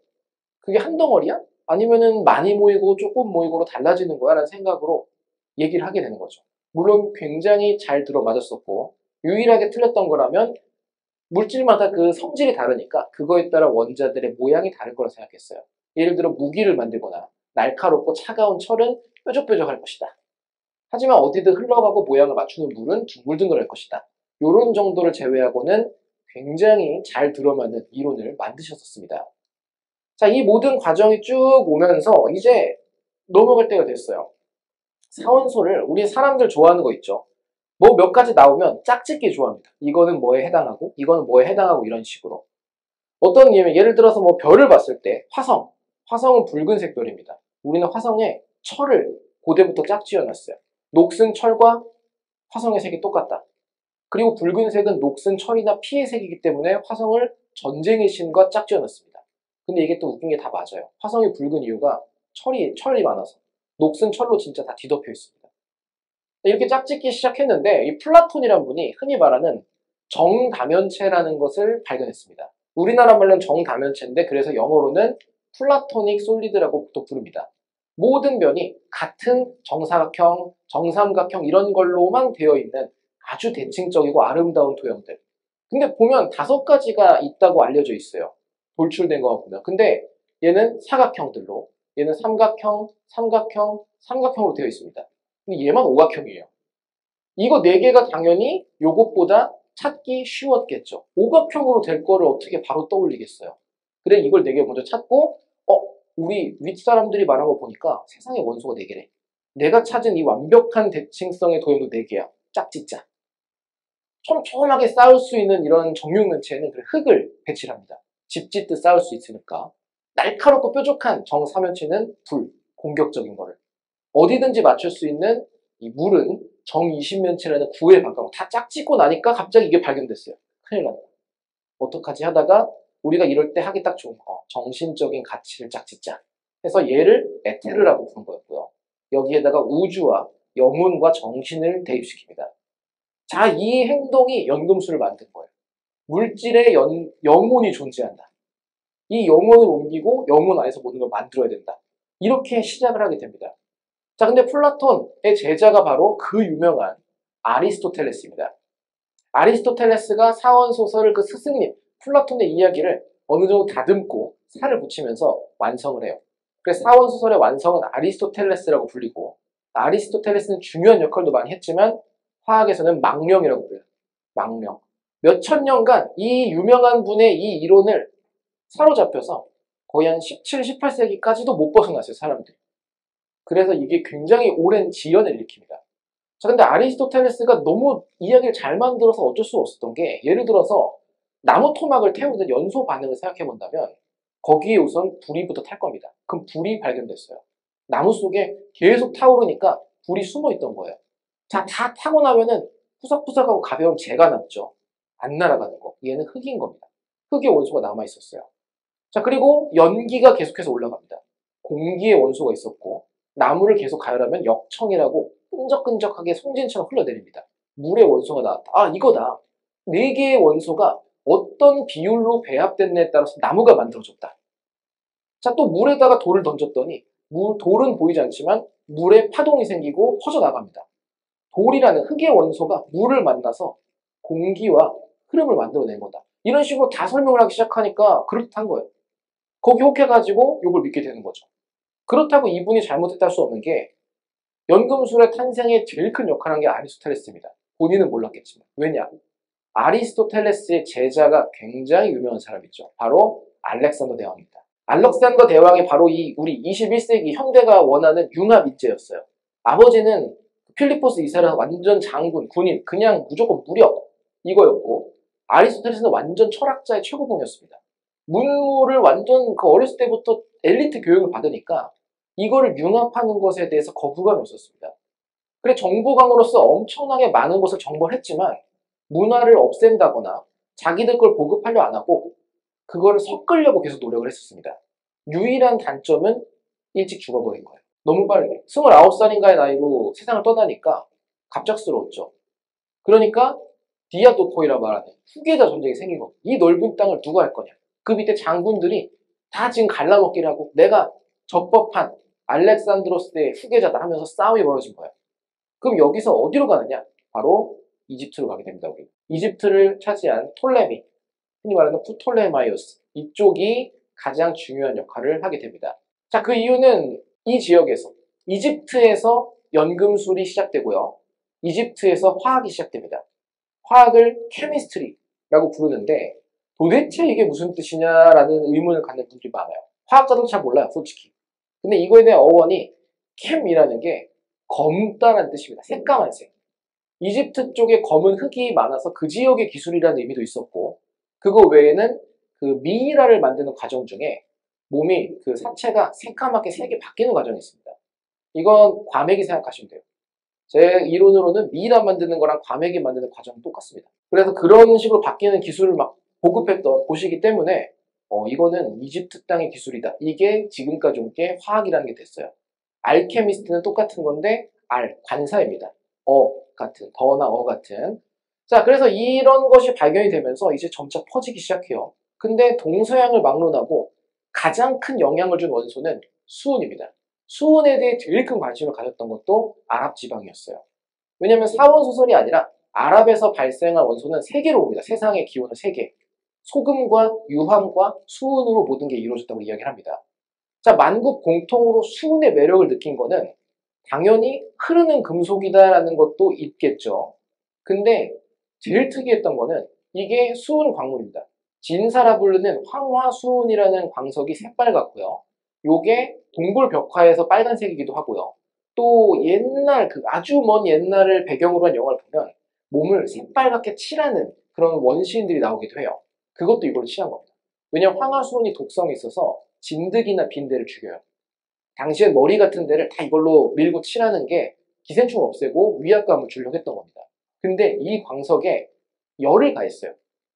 그게 한 덩어리야? 아니면은 많이 모이고 조금 모이고로 달라지는 거야? 라는 생각으로 얘기를 하게 되는 거죠. 물론 굉장히 잘 들어맞았었고 유일하게 틀렸던 거라면 물질마다 그 성질이 다르니까 그거에 따라 원자들의 모양이 다를 거라 생각했어요. 예를 들어 무기를 만들거나 날카롭고 차가운 철은 뾰족뾰족할 것이다. 하지만 어디든 흘러가고 모양을 맞추는 물은 둥글둥글할 것이다. 이런 정도를 제외하고는 굉장히 잘 들어맞는 이론을 만드셨었습니다. 자, 이 모든 과정이 쭉 오면서 이제 넘어갈 때가 됐어요. 사원소를 우리 사람들 좋아하는 거 있죠. 뭐 몇 가지 나오면 짝짓기 좋아합니다. 이거는 뭐에 해당하고 이거는 뭐에 해당하고 이런 식으로. 어떤 예를 들어서 뭐 별을 봤을 때 화성은 붉은색 별입니다. 우리는 화성에 철을 고대부터 짝지어놨어요. 녹슨 철과 화성의 색이 똑같다. 그리고 붉은색은 녹슨 철이나 피의 색이기 때문에 화성을 전쟁의 신과 짝지어놨습니다. 근데 이게 또 웃긴 게 다 맞아요. 화성이 붉은 이유가 철이 많아서 녹슨 철로 진짜 다 뒤덮여 있습니다. 이렇게 짝짓기 시작했는데 이 플라톤이란 분이 흔히 말하는 정다면체라는 것을 발견했습니다. 우리나라 말로는 정다면체인데 그래서 영어로는 플라토닉 솔리드라고 또 부릅니다. 모든 면이 같은 정사각형, 정삼각형 이런 걸로만 되어 있는 아주 대칭적이고 아름다운 도형들. 근데 보면 5가지가 있다고 알려져 있어요. 돌출된 거 보면. 근데 얘는 사각형들로, 얘는 삼각형, 삼각형, 삼각형으로 되어 있습니다. 근데 얘만 오각형이에요. 이거 4개가 당연히 요것보다 찾기 쉬웠겠죠. 오각형으로 될 거를 어떻게 바로 떠올리겠어요. 그래 이걸 4개 먼저 찾고 우리 윗사람들이 말한 거 보니까 세상에 원소가 4개래. 내가 찾은 이 완벽한 대칭성의 도형도 4개야. 짝짓자. 촘촘하게 쌓을 수 있는 이런 정육면체는 흙을 배치를 합니다. 집 짓듯 쌓을 수 있으니까. 날카롭고 뾰족한 정사면체는 불, 공격적인 거를. 어디든지 맞출 수 있는 이 물은 정20면체라는 구에 가까워. 다 짝짓고 나니까 갑자기 이게 발견됐어요. 큰일 났다. 어떡하지 하다가 우리가 이럴 때 하기 딱 좋은 거. 정신적인 가치를 짝짓자. 해서 얘를 에테르라고 부른 거였고요. 여기에다가 우주와 영혼과 정신을 대입시킵니다. 자, 이 행동이 연금술을 만든 거예요. 물질에 영혼이 존재한다. 이 영혼을 옮기고 영혼 안에서 모든 걸 만들어야 된다. 이렇게 시작을 하게 됩니다. 자, 근데 플라톤의 제자가 바로 그 유명한 아리스토텔레스입니다. 아리스토텔레스가 사원소설을 그 스승님, 플라톤의 이야기를 어느 정도 다듬고 살을 붙이면서 완성을 해요. 그래서 사원소설의 완성은 아리스토텔레스라고 불리고, 아리스토텔레스는 중요한 역할도 많이 했지만 화학에서는 망령이라고 불려요. 망령. 몇천 년간 이 유명한 분의 이 이론을 사로잡혀서 거의 한 17, 18세기까지도 못 벗어났어요, 사람들이. 그래서 이게 굉장히 오랜 지연을 일으킵니다. 자, 근데 아리스토텔레스가 너무 이야기를 잘 만들어서 어쩔 수 없었던 게, 예를 들어서 나무 토막을 태우는 연소 반응을 생각해 본다면 거기에 우선 불이부터 탈 겁니다. 그럼 불이 발견됐어요. 나무 속에 계속 타오르니까 불이 숨어 있던 거예요. 자, 다 타고 나면은 푸석푸석하고 가벼운 재가 남죠. 안 날아가는 거. 얘는 흙인 겁니다. 흙의 원소가 남아 있었어요. 자, 그리고 연기가 계속해서 올라갑니다. 공기의 원소가 있었고, 나무를 계속 가열하면 역청이라고 끈적끈적하게 송진처럼 흘러내립니다. 물의 원소가 나왔다. 아, 이거다. 4개의 원소가 어떤 비율로 배합됐냐에 따라서 나무가 만들어졌다. 자, 또 물에다가 돌을 던졌더니 돌은 보이지 않지만 물에 파동이 생기고 퍼져나갑니다. 돌이라는 흙의 원소가 물을 만나서 공기와 흐름을 만들어낸 거다. 이런 식으로 다 설명을 하기 시작하니까 그럴듯한 거예요. 거기 혹해가지고 이걸 믿게 되는 거죠. 그렇다고 이분이 잘못했다 할 수 없는 게, 연금술의 탄생에 제일 큰 역할을 한 게 아리스토텔레스입니다. 본인은 몰랐겠지만. 왜냐? 아리스토텔레스의 제자가 굉장히 유명한 사람이죠. 바로 알렉산더 대왕입니다. 알렉산더 대왕이 바로 우리 21세기 현대가 원하는 융합 인재였어요. 아버지는 필리포스 2세라서 완전 장군, 군인, 그냥 무조건 무력 이거였고, 아리스토텔레스는 완전 철학자의 최고봉이었습니다. 문물을 완전 어렸을 때부터 엘리트 교육을 받으니까 이거를 융합하는 것에 대해서 거부감이 없었습니다. 그래 정보강으로서 엄청나게 많은 것을 정보를 했지만 문화를 없앤다거나 자기들 걸 보급하려 안 하고 그거를 섞으려고 계속 노력을 했었습니다. 유일한 단점은 일찍 죽어버린 거예요. 너무 빠르게. 29살인가의 나이로 세상을 떠나니까 갑작스러웠죠. 그러니까 디아도코이라 말하는 후계자 전쟁이 생긴 겁니다. 이 넓은 땅을 누가 할 거냐. 그 밑에 장군들이 다 지금 갈라먹기를 하고 내가 적법한 알렉산드로스의 후계자다 하면서 싸움이 벌어진 거예요. 그럼 여기서 어디로 가느냐? 바로 이집트로 가게 됩니다. 우리. 이집트를 차지한 톨레미, 흔히 말하는 프톨레마이오스, 이쪽이 가장 중요한 역할을 하게 됩니다. 자, 그 이유는 이 지역에서, 이집트에서 연금술이 시작되고요. 이집트에서 화학이 시작됩니다. 화학을 케미스트리라고 부르는데 도대체 이게 무슨 뜻이냐라는 의문을 갖는 분들이 많아요. 화학자도 잘 몰라요, 솔직히. 근데 이거에 대한 어원이 캠이라는 게 검다라는 뜻입니다. 새까만 색. 이집트 쪽에 검은 흙이 많아서 그 지역의 기술이라는 의미도 있었고, 그거 외에는 그 미이라를 만드는 과정 중에 몸이 그 사체가 새까맣게 색이 바뀌는 과정이 있습니다. 이건 과메기 생각하시면 돼요. 제 이론으로는 미이라 만드는 거랑 과메기 만드는 과정은 똑같습니다. 그래서 그런 식으로 바뀌는 기술을 막 보급했던 곳이기 때문에 이거는 이집트 땅의 기술이다. 이게 지금까지 온 게 화학이라는 게 됐어요. 알케미스트는 똑같은 건데 관사입니다. 같은, 더나 같은. 자, 그래서 이런 것이 발견이 되면서 이제 점차 퍼지기 시작해요. 근데 동서양을 막론하고 가장 큰 영향을 준 원소는 수은입니다. 수은에 대해 제일 큰 관심을 가졌던 것도 아랍 지방이었어요. 왜냐하면 사원 소설이 아니라 아랍에서 발생한 원소는 세 개로 옵니다. 세상의 기원은 세 개. 소금과 유황과 수은으로 모든 게 이루어졌다고 이야기를 합니다. 자, 만국 공통으로 수은의 매력을 느낀 거는 당연히 흐르는 금속이다라는 것도 있겠죠. 근데 제일 특이했던 거는 이게 수은 광물입니다. 진사라 부르는 황화수은이라는 광석이 새빨갛고요. 요게 동굴벽화에서 빨간색이기도 하고요. 또 옛날 아주 먼 옛날을 배경으로 한 영화를 보면 몸을 새빨갛게 칠하는 그런 원시인들이 나오기도 해요. 그것도 이걸로 칠한 겁니다. 왜냐면 황화수은이 독성이 있어서 진드기나 빈대를 죽여요. 당시엔 머리 같은 데를 다 이걸로 밀고 칠하는 게 기생충을 없애고 위압감을 주려고 했던 겁니다. 근데 이 광석에 열을 가했어요.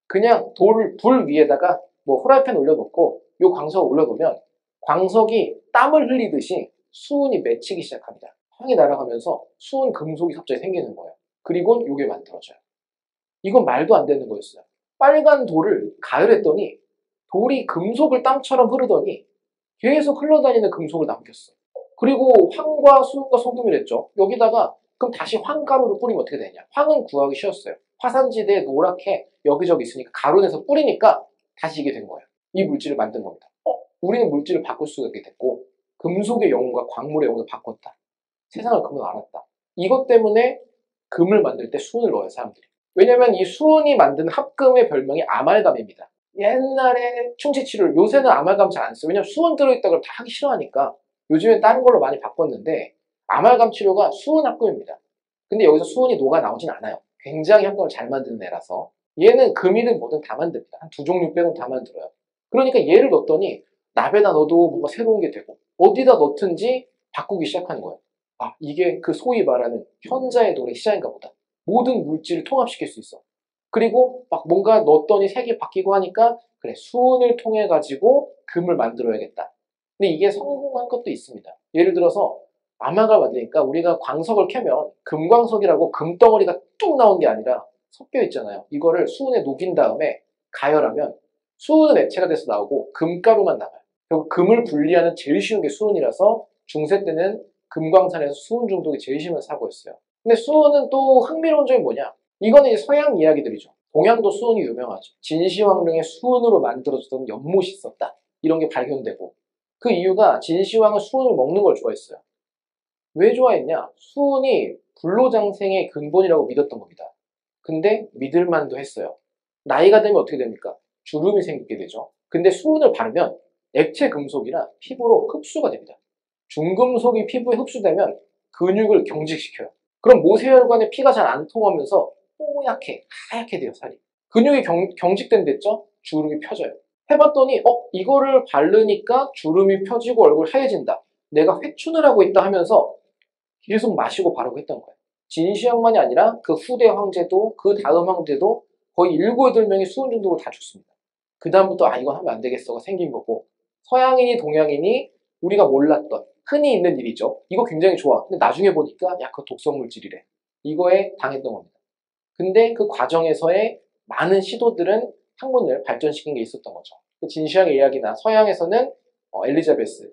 그냥 불 위에다가 후라이팬 올려놓고 이 광석을 올려놓으면 광석이 땀을 흘리듯이 수은이 맺히기 시작합니다. 향이 날아가면서 수은 금속이 갑자기 생기는 거예요. 그리고 이게 만들어져요. 이건 말도 안 되는 거였어요. 빨간 돌을 가열했더니 돌이 금속을 땀처럼 흐르더니 계속 흘러다니는 금속을 남겼어. 그리고 황과 수은과 소금이랬죠. 여기다가 그럼 다시 황가루를 뿌리면 어떻게 되냐. 황은 구하기 쉬웠어요. 화산지대에 노랗게 여기저기 있으니까 가루내서 뿌리니까 다시 이게 된 거예요. 이 물질을 만든 겁니다. 우리는 물질을 바꿀 수가 있게 됐고 금속의 영혼과 광물의 영혼을 바꿨다. 세상을 그만 알았다. 이것 때문에 금을 만들 때 수은을 넣어요, 사람들이. 왜냐면 이 수은이 만든 합금의 별명이 아말감입니다. 옛날에 충치치료를, 요새는 아말감 잘 안 써요. 왜냐면 수은 들어있다 그러면 다 하기 싫어하니까 요즘엔 다른 걸로 많이 바꿨는데 아말감 치료가 수은 합금입니다. 근데 여기서 수은이 녹아 나오진 않아요. 굉장히 합금을 잘 만드는 애라서. 얘는 금이든 뭐든 다 만듭니다. 한 두 종류 빼고는 다 만들어요. 그러니까 얘를 넣었더니 납에다 넣어도 뭔가 새로운 게 되고 어디다 넣든지 바꾸기 시작하는 거예요. 이게 그 소위 말하는 현자의 노래 시작인가 보다. 모든 물질을 통합시킬 수 있어. 그리고 막 뭔가 넣었더니 색이 바뀌고 하니까 그래, 수은을 통해 가지고 금을 만들어야겠다. 근데 이게 성공한 것도 있습니다. 예를 들어서 아마가 만드니까 우리가 광석을 캐면 금광석이라고 금덩어리가 뚝 나온 게 아니라 섞여 있잖아요. 이거를 수은에 녹인 다음에 가열하면 수은은 액체가 돼서 나오고 금가루만 나와요. 결국 금을 분리하는 제일 쉬운 게 수은이라서 중세 때는 금광산에서 수은 중독이 제일 심한 사고였어요. 근데 수은은 또 흥미로운 점이 뭐냐? 이거는 이제 서양 이야기들이죠. 동양도 수은이 유명하죠. 진시황릉의 수은으로 만들어졌던 연못이 있었다. 이런 게 발견되고 그 이유가 진시황은 수은을 먹는 걸 좋아했어요. 왜 좋아했냐? 수은이 불로장생의 근본이라고 믿었던 겁니다. 근데 믿을만도 했어요. 나이가 되면 어떻게 됩니까? 주름이 생기게 되죠. 근데 수은을 바르면 액체 금속이라 피부로 흡수가 됩니다. 중금속이 피부에 흡수되면 근육을 경직시켜요. 그럼 모세혈관에 피가 잘 안 통하면서 뽀얗게 하얗게 돼요, 살이. 근육이 경직된댔죠? 주름이 펴져요. 해봤더니 이거를 바르니까 주름이 펴지고 얼굴 하얘진다. 내가 회춘을 하고 있다 하면서 계속 마시고 바르고 했던 거예요. 진시황만이 아니라 그 후대 황제도 그 다음 황제도 거의 7, 8명이 수은 중독으로 다 죽습니다. 그 다음부터 이거 하면 안 되겠어가 생긴 거고 서양인이 동양인이 우리가 몰랐던 흔히 있는 일이죠. 이거 굉장히 좋아. 근데 나중에 보니까 그 독성 물질이래. 이거에 당했던 겁니다. 근데 그 과정에서의 많은 시도들은 학문을 발전시킨 게 있었던 거죠. 그 진시황의 이야기나 서양에서는 엘리자베스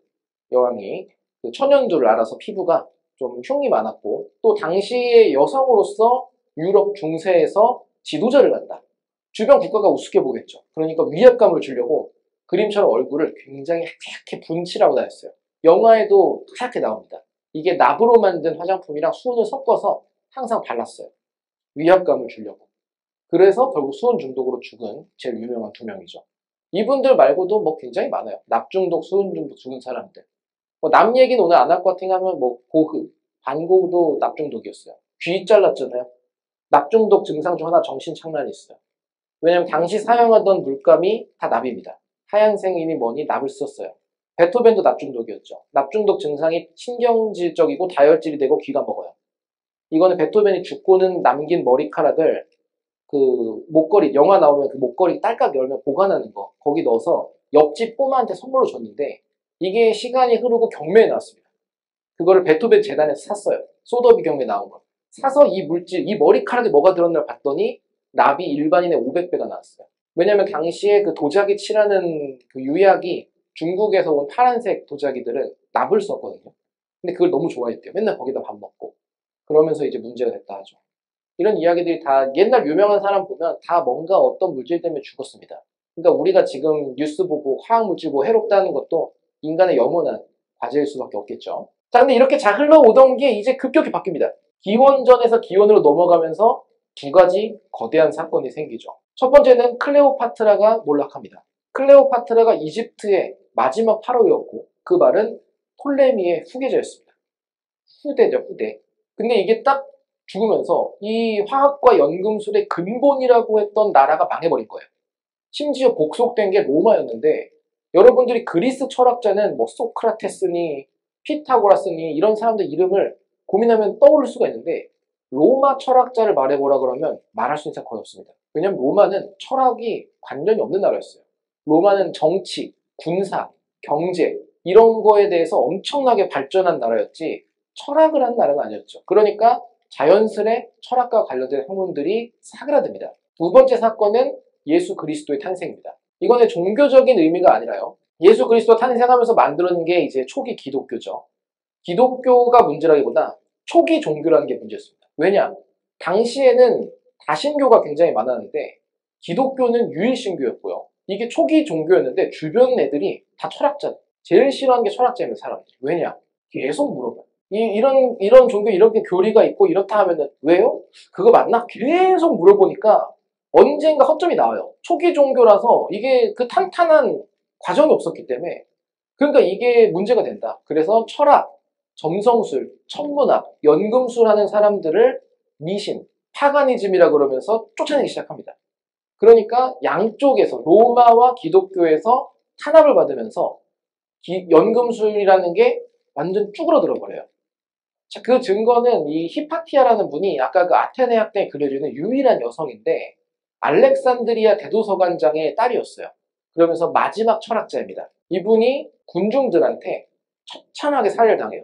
여왕이 그 천연두를 알아서 피부가 좀 흉이 많았고 또 당시의 여성으로서 유럽 중세에서 지도자를 갖다 주변 국가가 우습게 보겠죠. 그러니까 위압감을 주려고 그림처럼 얼굴을 굉장히 하얗게 분칠하고 다녔어요. 영화에도 하얗게 나옵니다. 이게 납으로 만든 화장품이랑 수은을 섞어서 항상 발랐어요. 위압감을 주려고. 그래서 결국 수은 중독으로 죽은 제일 유명한 2명이죠. 이분들 말고도 뭐 굉장히 많아요. 납중독, 수은중독 죽은 사람들. 뭐 남 얘기는 오늘 안 할 것 같긴 하면 뭐 고흐, 반고흐도 납중독이었어요. 귀 잘랐잖아요. 납중독 증상 중 하나 정신착란이 있어요. 왜냐면 당시 사용하던 물감이 다 납입니다. 하얀색이니 뭐니 납을 썼어요. 베토벤도 납중독이었죠. 납중독 증상이 신경질적이고 다혈질이 되고 귀가 먹어요. 이거는 베토벤이 죽고는 남긴 머리카락을 그 목걸이, 영화 나오면 그 목걸이 딸깍 열면 보관하는 거 거기 넣어서 옆집 꼬마한테 선물로 줬는데 이게 시간이 흐르고 경매에 나왔습니다. 그거를 베토벤 재단에서 샀어요. 소더비 경매 나온 거. 사서 이 물질, 이 머리카락에 뭐가 들었나 봤더니 납이 일반인의 500배가 나왔어요. 왜냐면 당시에 그 도자기 칠하는 그 유약이 중국에서 온 파란색 도자기들은 납을 썼거든요. 근데 그걸 너무 좋아했대요. 맨날 거기다 밥 먹고. 그러면서 이제 문제가 됐다 하죠. 이런 이야기들이 다 옛날 유명한 사람 보면 다 뭔가 어떤 물질 때문에 죽었습니다. 그러니까 우리가 지금 뉴스 보고 화학물질 보고 해롭다는 것도 인간의 영원한 과제일 수밖에 없겠죠. 자, 근데 이렇게 잘 흘러오던 게 이제 급격히 바뀝니다. 기원전에서 기원으로 넘어가면서 두 가지 거대한 사건이 생기죠. 첫 번째는 클레오파트라가 몰락합니다. 클레오파트라가 이집트의 마지막 파로였고 그 말은 톨레미의 후계자였습니다. 후대죠, 후대. 근데 이게 딱 죽으면서 이 화학과 연금술의 근본이라고 했던 나라가 망해버린 거예요. 심지어 복속된 게 로마였는데 여러분들이 그리스 철학자는 뭐 소크라테스니 피타고라스니 이런 사람들 이름을 고민하면 떠오를 수가 있는데 로마 철학자를 말해보라 그러면 말할 수 있는 사람 거의 없습니다. 왜냐하면 로마는 철학이 관련이 없는 나라였어요. 로마는 정치, 군사, 경제 이런 거에 대해서 엄청나게 발전한 나라였지 철학을 하는 나라가 아니었죠. 그러니까 자연스레 철학과 관련된 학문들이 사그라듭니다. 두 번째 사건은 예수 그리스도의 탄생입니다. 이거는 종교적인 의미가 아니라요. 예수 그리스도 탄생하면서 만들어낸 게 이제 초기 기독교죠. 기독교가 문제라기보다 초기 종교라는 게 문제였습니다. 왜냐? 당시에는 다신교가 굉장히 많았는데 기독교는 유일신교였고요. 이게 초기 종교였는데 주변 애들이 다 철학자. 제일 싫어하는 게 철학자입니다, 사람들이. 왜냐? 계속 물어봐요. 이런 종교 이렇게 교리가 있고 이렇다 하면은 왜요? 그거 맞나? 계속 물어보니까 언젠가 허점이 나와요. 초기 종교라서 이게 그 탄탄한 과정이 없었기 때문에 그러니까 이게 문제가 된다. 그래서 철학, 점성술, 천문학, 연금술 하는 사람들을 미신, 파가니즘이라 그러면서 쫓아내기 시작합니다. 그러니까 양쪽에서 로마와 기독교에서 탄압을 받으면서 연금술이라는 게 완전 쭈그러들어 버려요. 자, 그 증거는 이 히파티아라는 분이 아까 그 아테네 학당에 그려지는 유일한 여성인데 알렉산드리아 대도서관장의 딸이었어요. 그러면서 마지막 철학자입니다. 이분이 군중들한테 처참하게 살해를 당해요.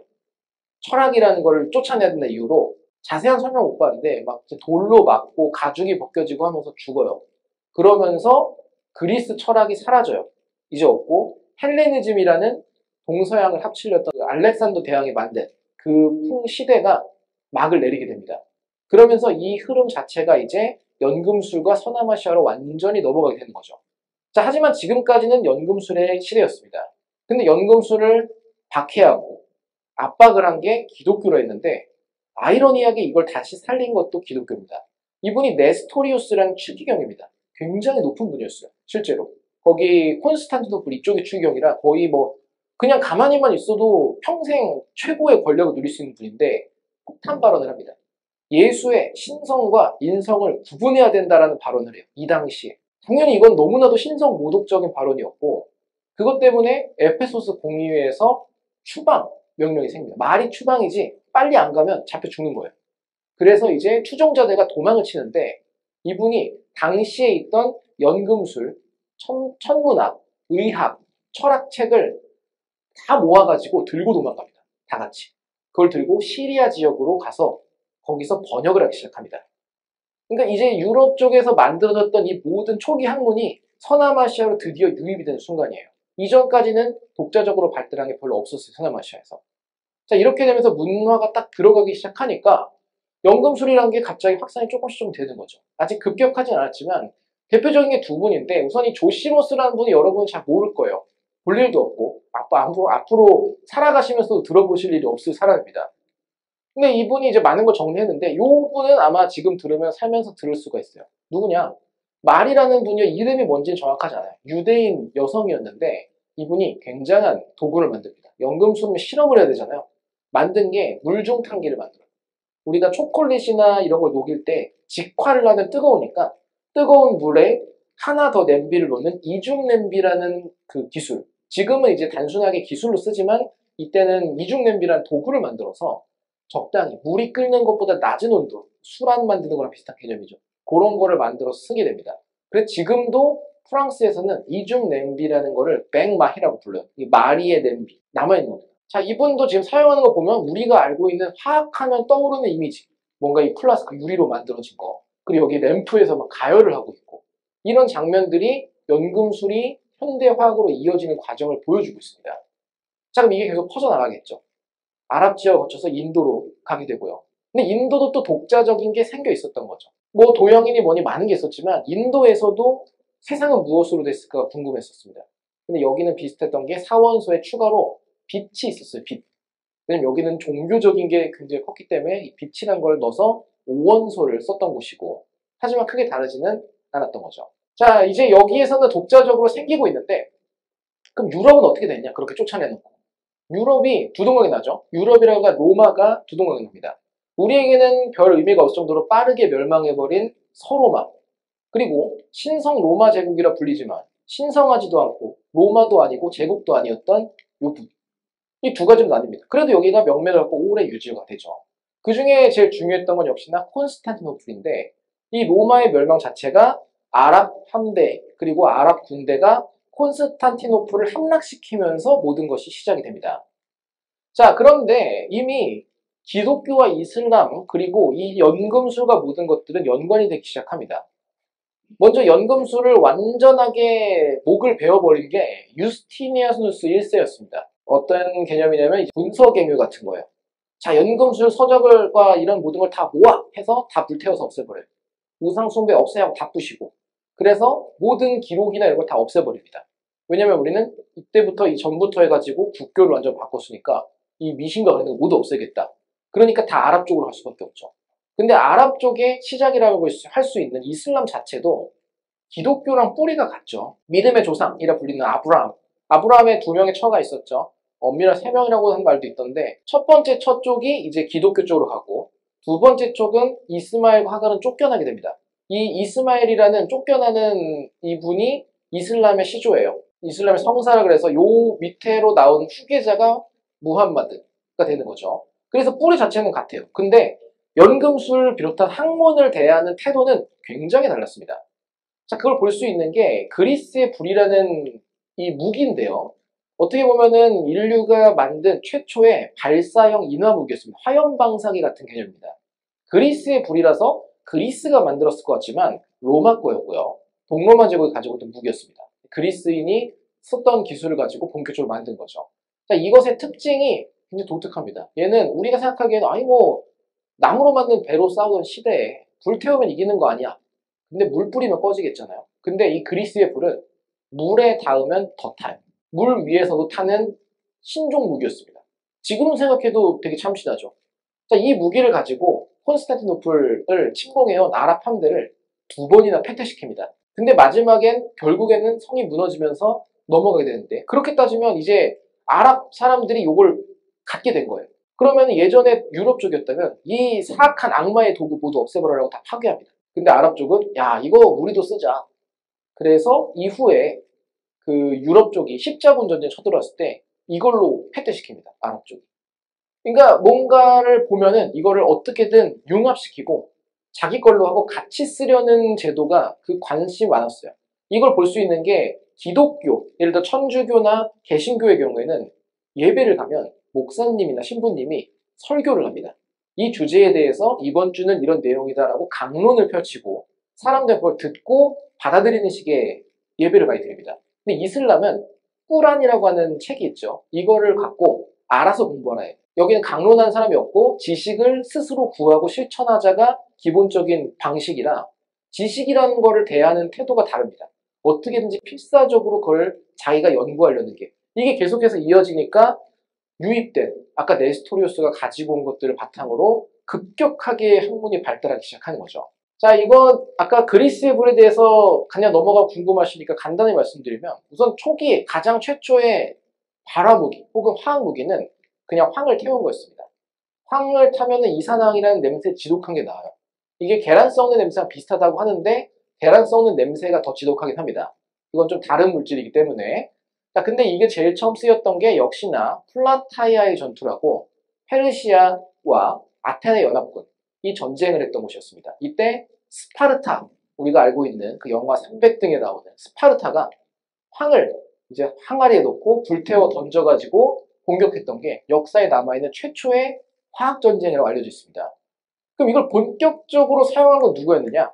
철학이라는 걸 쫓아내야 된다는 이유로 자세한 설명 못 봤는데 막 돌로 맞고 가죽이 벗겨지고 하면서 죽어요. 그러면서 그리스 철학이 사라져요. 이제 없고 헬레니즘이라는 동서양을 합치려던 알렉산더 대왕이 만든 그 시대가 막을 내리게 됩니다. 그러면서 이 흐름 자체가 이제 연금술과 서남아시아로 완전히 넘어가게 되는 거죠. 자, 하지만 지금까지는 연금술의 시대였습니다. 근데 연금술을 박해하고 압박을 한 게 기독교로 했는데 아이러니하게 이걸 다시 살린 것도 기독교입니다. 이분이 네스토리우스라는 추기경입니다. 굉장히 높은 분이었어요. 실제로. 거기 콘스탄티노플 이쪽이 추기경이라 거의 뭐 그냥 가만히만 있어도 평생 최고의 권력을 누릴 수 있는 분인데 폭탄 발언을 합니다. 예수의 신성과 인성을 구분해야 된다라는 발언을 해요. 이 당시에. 당연히 이건 너무나도 신성 모독적인 발언이었고 그것 때문에 에페소스 공의회에서 추방 명령이 생깁니다. 말이 추방이지 빨리 안 가면 잡혀 죽는 거예요. 그래서 이제 추종자들과 도망을 치는데 이분이 당시에 있던 연금술, 천문학, 의학, 철학책을 다 모아가지고 들고 도망갑니다. 다 같이. 그걸 들고 시리아 지역으로 가서 거기서 번역을 하기 시작합니다. 그러니까 이제 유럽 쪽에서 만들어졌던 이 모든 초기 학문이 서남아시아로 드디어 유입이 되는 순간이에요. 이전까지는 독자적으로 발달한 게 별로 없었어요. 서남아시아에서. 자, 이렇게 되면서 문화가 딱 들어가기 시작하니까 연금술이라는 게 갑자기 확산이 조금씩 좀 되는 거죠. 아직 급격하진 않았지만 대표적인 게 두 분인데 우선 이 조시모스라는 분이 여러분 잘 모를 거예요. 볼 일도 없고 앞으로 살아가시면서도 들어보실 일이 없을 사람입니다. 근데 이분이 이제 많은 걸 정리했는데 이 분은 아마 지금 들으면 살면서 들을 수가 있어요. 누구냐? 말이라는 분이 이름이 뭔지는 정확하지 않아요. 유대인 여성이었는데 이분이 굉장한 도구를 만듭니다. 연금술은 실험을 해야 되잖아요. 만든 게 물중탕기를 만들어요. 우리가 초콜릿이나 이런 걸 녹일 때 직화를 하면 뜨거우니까 뜨거운 물에 하나 더 냄비를 넣는 이중 냄비라는 그 기술. 지금은 이제 단순하게 기술로 쓰지만 이때는 이중 냄비라는 도구를 만들어서 적당히 물이 끓는 것보다 낮은 온도, 술안 만드는 거랑 비슷한 개념이죠. 그런 거를 만들어서 쓰게 됩니다. 그래서 지금도 프랑스에서는 이중 냄비라는 거를 뱅마히라고 불러요. 이 마리의 냄비. 남아있는 겁니다. 자, 이분도 지금 사용하는 거 보면 우리가 알고 있는 화학하면 떠오르는 이미지. 뭔가 이 플라스크 유리로 만들어진 거. 그리고 여기 램프에서 막 가열을 하고 있고. 이런 장면들이 연금술이 현대화학으로 이어지는 과정을 보여주고 있습니다. 자, 그럼 이게 계속 퍼져나가겠죠. 아랍 지역을 거쳐서 인도로 가게 되고요. 근데 인도도 또 독자적인 게 생겨 있었던 거죠. 뭐 도형이니 뭐니 많은 게 있었지만 인도에서도 세상은 무엇으로 됐을까 궁금했었습니다. 근데 여기는 비슷했던 게 사원소에 추가로 빛이 있었어요. 빛. 왜냐면 여기는 종교적인 게 굉장히 컸기 때문에 이 빛이란 걸 넣어서 오원소를 썼던 곳이고, 하지만 크게 다르지는 않았던 거죠. 자, 이제 여기에서는 독자적으로 생기고 있는데, 그럼 유럽은 어떻게 됐냐? 그렇게 쫓아내놓고. 유럽이 두동강이 나죠. 유럽이라고 하면 로마가 두동강이 납니다. 우리에게는 별 의미가 없을 정도로 빠르게 멸망해버린 서로마, 그리고 신성 로마 제국이라 불리지만 신성하지도 않고 로마도 아니고 제국도 아니었던 요부. 이 두 가지로 나뉩니다. 그래도 여기가 명맥을 갖고 오래 유지가 되죠. 그 중에 제일 중요했던 건 역시나 콘스탄티노플인데, 이 로마의 멸망 자체가 아랍 함대 그리고 아랍 군대가 콘스탄티노플을 함락시키면서 모든 것이 시작이 됩니다. 자, 그런데 이미 기독교와 이슬람 그리고 이 연금술과 모든 것들은 연관이 되기 시작합니다. 먼저 연금술을 완전하게 목을 베어버린 게 유스티니아누스 1세였습니다. 어떤 개념이냐면 문서갱유 같은 거예요. 자, 연금술 서적을과 이런 모든 걸 다 모아 해서 다 불태워서 없애버려요. 우상 숭배 없애하고 다 부시고. 그래서 모든 기록이나 이런 걸 다 없애버립니다. 왜냐면 우리는 이때부터 이 전부터 해가지고 국교를 완전 바꿨으니까 이 미신과 그런 거 모두 없애겠다. 그러니까 다 아랍 쪽으로 갈 수밖에 없죠. 근데 아랍 쪽의 시작이라고 할 수 있는 이슬람 자체도 기독교랑 뿌리가 같죠. 믿음의 조상이라 불리는 아브라함. 아브라함의 두 명의 처가 있었죠. 엄밀한 세 명이라고 하는 말도 있던데, 첫 번째 처 쪽이 이제 기독교 쪽으로 가고, 두 번째 쪽은 이스마엘과 하갈은 쫓겨나게 됩니다. 이 이스마엘이라는 쫓겨나는 이분이 이슬람의 시조예요. 이슬람의 성사라 그래서 요 밑에로 나온 후계자가 무함마드가 되는 거죠. 그래서 뿌리 자체는 같아요. 근데 연금술 비롯한 학문을 대하는 태도는 굉장히 달랐습니다. 자, 그걸 볼 수 있는 게 그리스의 불이라는 이 무기인데요. 어떻게 보면은 인류가 만든 최초의 발사형 인화 무기였습니다. 화염방사기 같은 개념입니다. 그리스의 불이라서 그리스가 만들었을 것 같지만 로마 거였고요. 동로마 제국이 가지고 있던 무기였습니다. 그리스인이 썼던 기술을 가지고 본격적으로 만든 거죠. 자, 이것의 특징이 굉장히 독특합니다. 얘는 우리가 생각하기에는 아니 뭐 나무로 만든 배로 싸우던 시대에 불태우면 이기는 거 아니야. 근데 물 뿌리면 꺼지겠잖아요. 근데 이 그리스의 불은 물에 닿으면 더 타요. 물 위에서도 타는 신종 무기였습니다. 지금 생각해도 되게 참신하죠. 자, 이 무기를 가지고 콘스탄티노플을 침공해온 아랍 함대를 두 번이나 패퇴시킵니다. 근데 마지막엔 결국에는 성이 무너지면서 넘어가게 되는데, 그렇게 따지면 이제 아랍 사람들이 이걸 갖게 된 거예요. 그러면 예전에 유럽 쪽이었다면 이 사악한 악마의 도구 모두 없애버리라고 다 파괴합니다. 근데 아랍 쪽은 야, 이거 우리도 쓰자. 그래서 이후에 그 유럽 쪽이 십자군 전쟁에 쳐들어왔을 때 이걸로 패퇴시킵니다. 아랍 쪽이. 그러니까 뭔가를 보면은 이거를 어떻게든 융합시키고 자기 걸로 하고 같이 쓰려는 제도가 그 관심이 많았어요. 이걸 볼 수 있는 게 기독교, 예를 들어 천주교나 개신교의 경우에는 예배를 가면 목사님이나 신부님이 설교를 합니다. 이 주제에 대해서 이번 주는 이런 내용이다라고 강론을 펼치고 사람들 그걸 듣고 받아들이는 식의 예배를 많이 드립니다. 근데 이슬람은 꾸란이라고 하는 책이 있죠. 이거를 갖고 알아서 공부하라 해요. 여기는 강론하는 사람이 없고 지식을 스스로 구하고 실천하자가 기본적인 방식이라 지식이라는 거를 대하는 태도가 다릅니다. 어떻게든지 필사적으로 그걸 자기가 연구하려는 게, 이게 계속해서 이어지니까 유입된 아까 네스토리우스가 가지고 온 것들을 바탕으로 급격하게 학문이 발달하기 시작하는 거죠. 자, 이건 아까 그리스의 불에 대해서 그냥 넘어가고 궁금하시니까 간단히 말씀드리면 우선 초기에 가장 최초의 발화무기 혹은 화학무기는 그냥 황을 태운 거였습니다. 황을 타면은 이산화황이라는 냄새 지독한 게 나와요. 이게 계란 썩는 냄새랑 비슷하다고 하는데 계란 썩는 냄새가 더 지독하긴 합니다. 이건 좀 다른 물질이기 때문에. 자, 근데 이게 제일 처음 쓰였던 게 역시나 플라타이아의 전투라고 페르시아와 아테네 연합군 이 전쟁을 했던 곳이었습니다. 이때 스파르타, 우리가 알고 있는 그 영화 300 등에 나오는 스파르타가 황을 이제 항아리에 넣고 불태워 던져가지고 공격했던 게 역사에 남아있는 최초의 화학전쟁이라고 알려져 있습니다. 그럼 이걸 본격적으로 사용한 건 누구였느냐?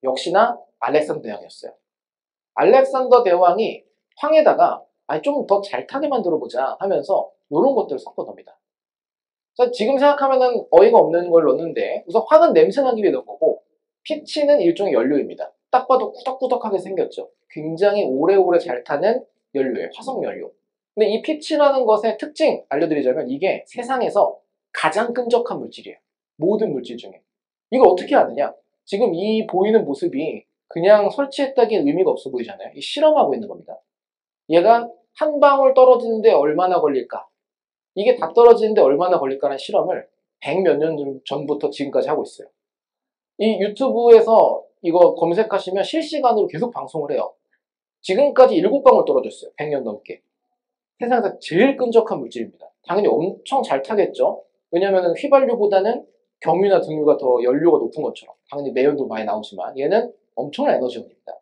역시나 알렉산더 대왕이었어요. 알렉산더 대왕이 황에다가 아니 좀 더 잘 타게 만들어보자 하면서 이런 것들을 섞어놓습니다. 자, 지금 생각하면은 어이가 없는 걸 넣는데 우선 황은 냄새나기 위해 넣은 거고 피치는 일종의 연료입니다. 딱 봐도 꾸덕꾸덕하게 생겼죠. 굉장히 오래오래 잘 타는 연료예요. 화석연료. 근데 이 피치라는 것의 특징 알려드리자면 이게 세상에서 가장 끈적한 물질이에요. 모든 물질 중에. 이걸 어떻게 아느냐? 지금 이 보이는 모습이 그냥 설치했다기엔 의미가 없어 보이잖아요. 이 실험하고 있는 겁니다. 얘가 한 방울 떨어지는데 얼마나 걸릴까? 이게 다 떨어지는데 얼마나 걸릴까라는 실험을 100 몇 년 전부터 지금까지 하고 있어요. 이 유튜브에서 이거 검색하시면 실시간으로 계속 방송을 해요. 지금까지 7방울 떨어졌어요. 100년 넘게. 세상에서 제일 끈적한 물질입니다. 당연히 엄청 잘 타겠죠. 왜냐하면 휘발유보다는 경유나 등유가 더 연료가 높은 것처럼 당연히 매연도 많이 나오지만 얘는 엄청난 에너지원입니다.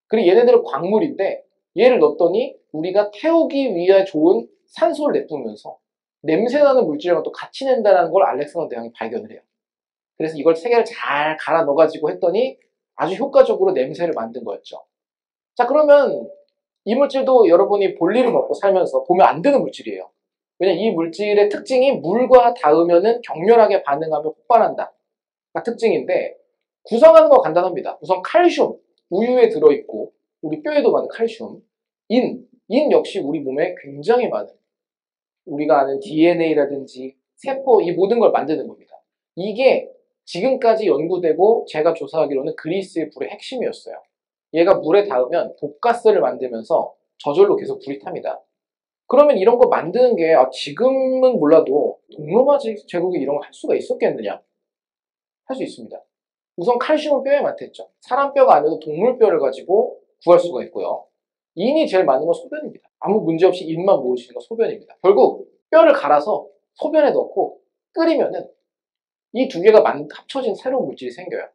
그리고 얘네들은 광물인데 얘를 넣었더니 우리가 태우기 위해 좋은 산소를 내뿜으면서 냄새나는 물질이랑 또 같이 낸다는 걸 알렉산더 대왕이 발견을 해요. 그래서 이걸 세 개를 잘 갈아 넣어가지고 했더니 아주 효과적으로 냄새를 만든 거였죠. 자, 그러면 이 물질도 여러분이 볼일을 먹고 살면서 보면 안 되는 물질이에요. 왜냐면 이 물질의 특징이 물과 닿으면은 격렬하게 반응하며 폭발한다. 가 특징인데 구성하는 거 간단합니다. 우선 칼슘, 우유에 들어있고 우리 뼈에도 많은 칼슘, 인 역시 우리 몸에 굉장히 많은 우리가 아는 DNA라든지 세포 이 모든 걸 만드는 겁니다. 이게 지금까지 연구되고 제가 조사하기로는 그리스의 불의 핵심이었어요. 얘가 물에 닿으면 독가스를 만들면서 저절로 계속 불이 탑니다. 그러면 이런 거 만드는 게 지금은 몰라도 동로마 제국이 이런 걸 할 수가 있었겠느냐? 할 수 있습니다. 우선 칼슘은 뼈에 많댔죠. 사람 뼈가 아니어도 동물 뼈를 가지고 구할 수가 있고요. 인이 제일 많은 건 소변입니다. 아무 문제 없이 인만 모을 수 있는 건 소변입니다. 결국 뼈를 갈아서 소변에 넣고 끓이면은 이 두 개가 합쳐진 새로운 물질이 생겨요.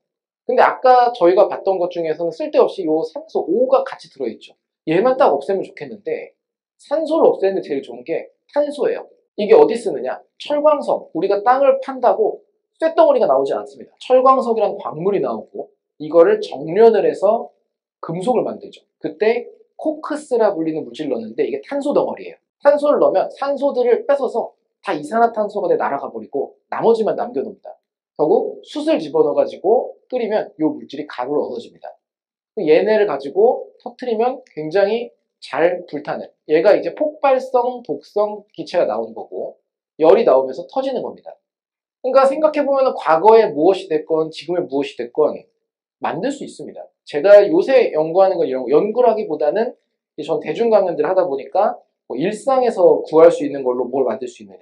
근데 아까 저희가 봤던 것 중에서는 쓸데없이 이 산소 O가 같이 들어있죠. 얘만 딱 없애면 좋겠는데 산소를 없애는 데 제일 좋은 게 탄소예요. 이게 어디 쓰느냐? 철광석. 우리가 땅을 판다고 쇳덩어리가 나오지 않습니다. 철광석이라는 광물이 나오고 이거를 정련을 해서 금속을 만들죠. 그때 코크스라 불리는 물질을 넣는데 이게 탄소 덩어리예요. 탄소를 넣으면 산소들을 뺏어서 다 이산화탄소가 돼 날아가 버리고 나머지만 남겨놓습니다. 결국 숯을 집어넣어가지고 끓이면 이 물질이 가루로 얻어집니다. 얘네를 가지고 터트리면 굉장히 잘 불타는 얘가 이제 폭발성 독성 기체가 나오는 거고 열이 나오면서 터지는 겁니다. 그러니까 생각해보면 과거에 무엇이 됐건 지금에 무엇이 됐건 만들 수 있습니다. 제가 요새 연구하는 건 이런 거 연구라기보다는 전 대중 강연들을 하다 보니까 뭐 일상에서 구할 수 있는 걸로 뭘 만들 수 있느냐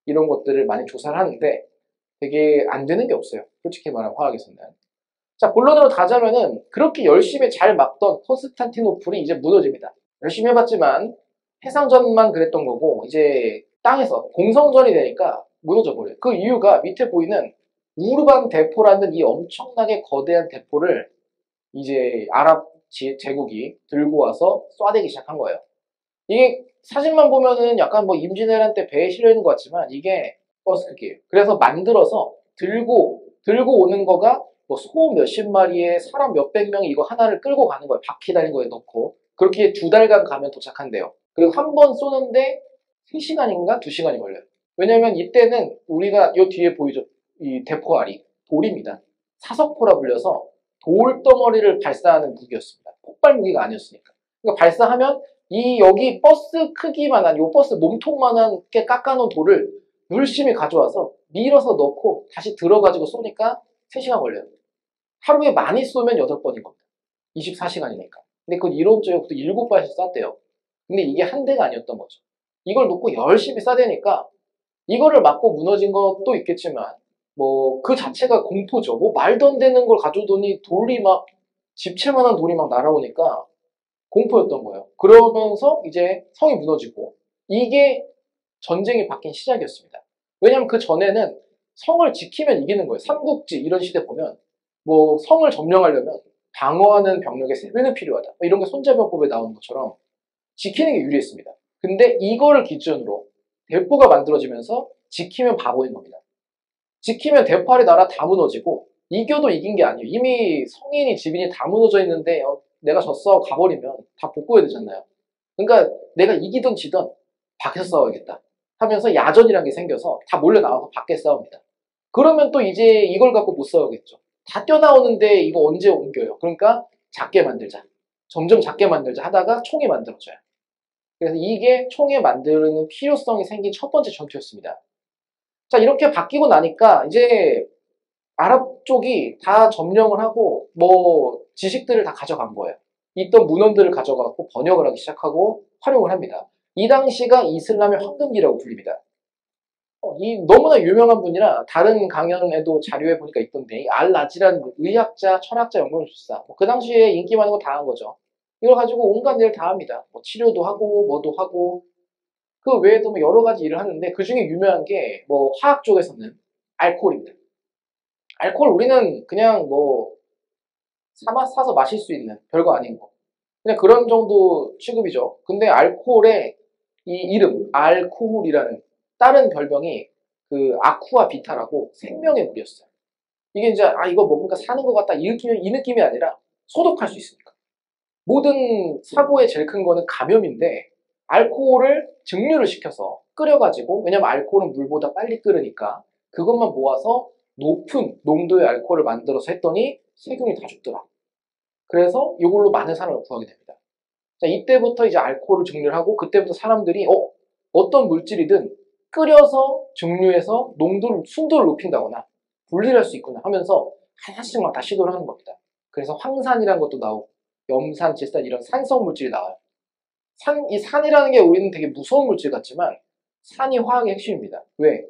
이런 것들을 많이 조사를 하는데 되게 안 되는 게 없어요. 솔직히 말하면 화학에서는. 자, 본론으로 가자면은 그렇게 열심히 잘 막던 콘스탄티노플이 이제 무너집니다. 열심히 해봤지만 해상전만 그랬던 거고 이제 땅에서 공성전이 되니까 무너져 버려요. 그 이유가 밑에 보이는 우르반 대포라는 이 엄청나게 거대한 대포를 이제 아랍 제국이 들고 와서 쏴대기 시작한 거예요. 이게 사진만 보면은 약간 뭐 임진왜란 때 배에 실려 있는 것 같지만 이게 버스 크기예요. 그래서 만들어서 들고 오는 거가 뭐 소 몇십 마리에 사람 몇백 명이 이거 하나를 끌고 가는 거예요. 바퀴 달린 거에 넣고 그렇게 2달간 가면 도착한대요. 그리고 한 번 쏘는데 3시간인가 2시간이 걸려요. 왜냐면 이때는 우리가 요 뒤에 보이죠? 이 대포알이 돌입니다. 사석포라 불려서 돌덩어리를 발사하는 무기였습니다. 폭발 무기가 아니었으니까. 그러니까 발사하면 이 여기 버스 크기만한 요 버스 몸통만한 게 깎아놓은 돌을 열심히 가져와서 밀어서 넣고 다시 들어가지고 쏘니까 3시간 걸려요. 하루에 많이 쏘면 8번인 겁니다. 24시간이니까. 근데 그건 이론적으로 7발씩 쐈대요. 근데 이게 한 대가 아니었던 거죠. 이걸 놓고 열심히 쏴대니까 이거를 맞고 무너진 것도 있겠지만 뭐 그 자체가 공포죠. 뭐 말도 안 되는 걸 가져오더니 돌이 막 집채만한 돌이 막 날아오니까 공포였던 거예요. 그러면서 이제 성이 무너지고 이게 전쟁이 바뀐 시작이었습니다. 왜냐하면 그 전에는 성을 지키면 이기는 거예요. 삼국지 이런 시대 보면 뭐 성을 점령하려면 방어하는 병력의 3배는 필요하다. 뭐 이런 게 손자병법에 나오는 것처럼 지키는 게 유리했습니다. 근데 이거를 기준으로 대포가 만들어지면서 지키면 바보인 겁니다. 지키면 대포알의 나라 다 무너지고 이겨도 이긴 게 아니에요. 이미 성인이 지빈이 다 무너져 있는데 내가 졌어 하고 가버리면 다 복구해야 되잖아요. 그러니까 내가 이기든 지든 밖에서 싸워야겠다 하면서 야전이라는 게 생겨서 다 몰려 나와서 밖에 싸웁니다. 그러면 또 이제 이걸 갖고 못 싸우겠죠. 다 뛰어나오는데 이거 언제 옮겨요? 그러니까 작게 만들자. 점점 작게 만들자 하다가 총이 만들어져요. 그래서 이게 총에 만드는 필요성이 생긴 첫 번째 전투였습니다. 자, 이렇게 바뀌고 나니까 이제 아랍 쪽이 다 점령을 하고 뭐 지식들을 다 가져간 거예요. 있던 문헌들을 가져가고 번역을 하기 시작하고 활용을 합니다. 이 당시가 이슬람의 황금기라고 불립니다. 이 너무나 유명한 분이라 다른 강연에도 자료에 보니까 있던데 알라지라는 의학자, 철학자, 연구술사 그 당시에 인기 많은 거 다 한 거죠. 이걸 가지고 온갖 일을 다 합니다. 뭐 치료도 하고 뭐도 하고 그 외에도 뭐 여러 가지 일을 하는데 그 중에 유명한 게 뭐 화학 쪽에서는 알코올입니다. 알코올 우리는 그냥 뭐 사서 마실 수 있는 별거 아닌 거. 그냥 그런 정도 취급이죠. 근데 알코올의 이 이름, 알코올이라는 다른 별명이 그 아쿠아 비타라고 생명의 물이었어요. 이게 이제 이거 먹으니까 사는 것 같다 이 느낌이 아니라 소독할 수 있으니까. 모든 사고의 제일 큰 거는 감염인데 알코올을 증류를 시켜서 끓여가지고 왜냐면 알코올은 물보다 빨리 끓으니까 그것만 모아서 높은 농도의 알코올을 만들어서 했더니 세균이 다 죽더라. 그래서 이걸로 많은 사람을 구하게 됩니다. 자, 이때부터 이제 알코올을 증류를 하고 그때부터 사람들이 어떤 물질이든 끓여서 증류해서 순도를 높인다거나 분리할 수 있구나 하면서 하나씩 막 다 시도를 하는 겁니다. 그래서 황산이라는 것도 나오고 염산, 질산 이런 산성 물질이 나와요. 이 산이라는 게 우리는 되게 무서운 물질 같지만 산이 화학의 핵심입니다. 왜?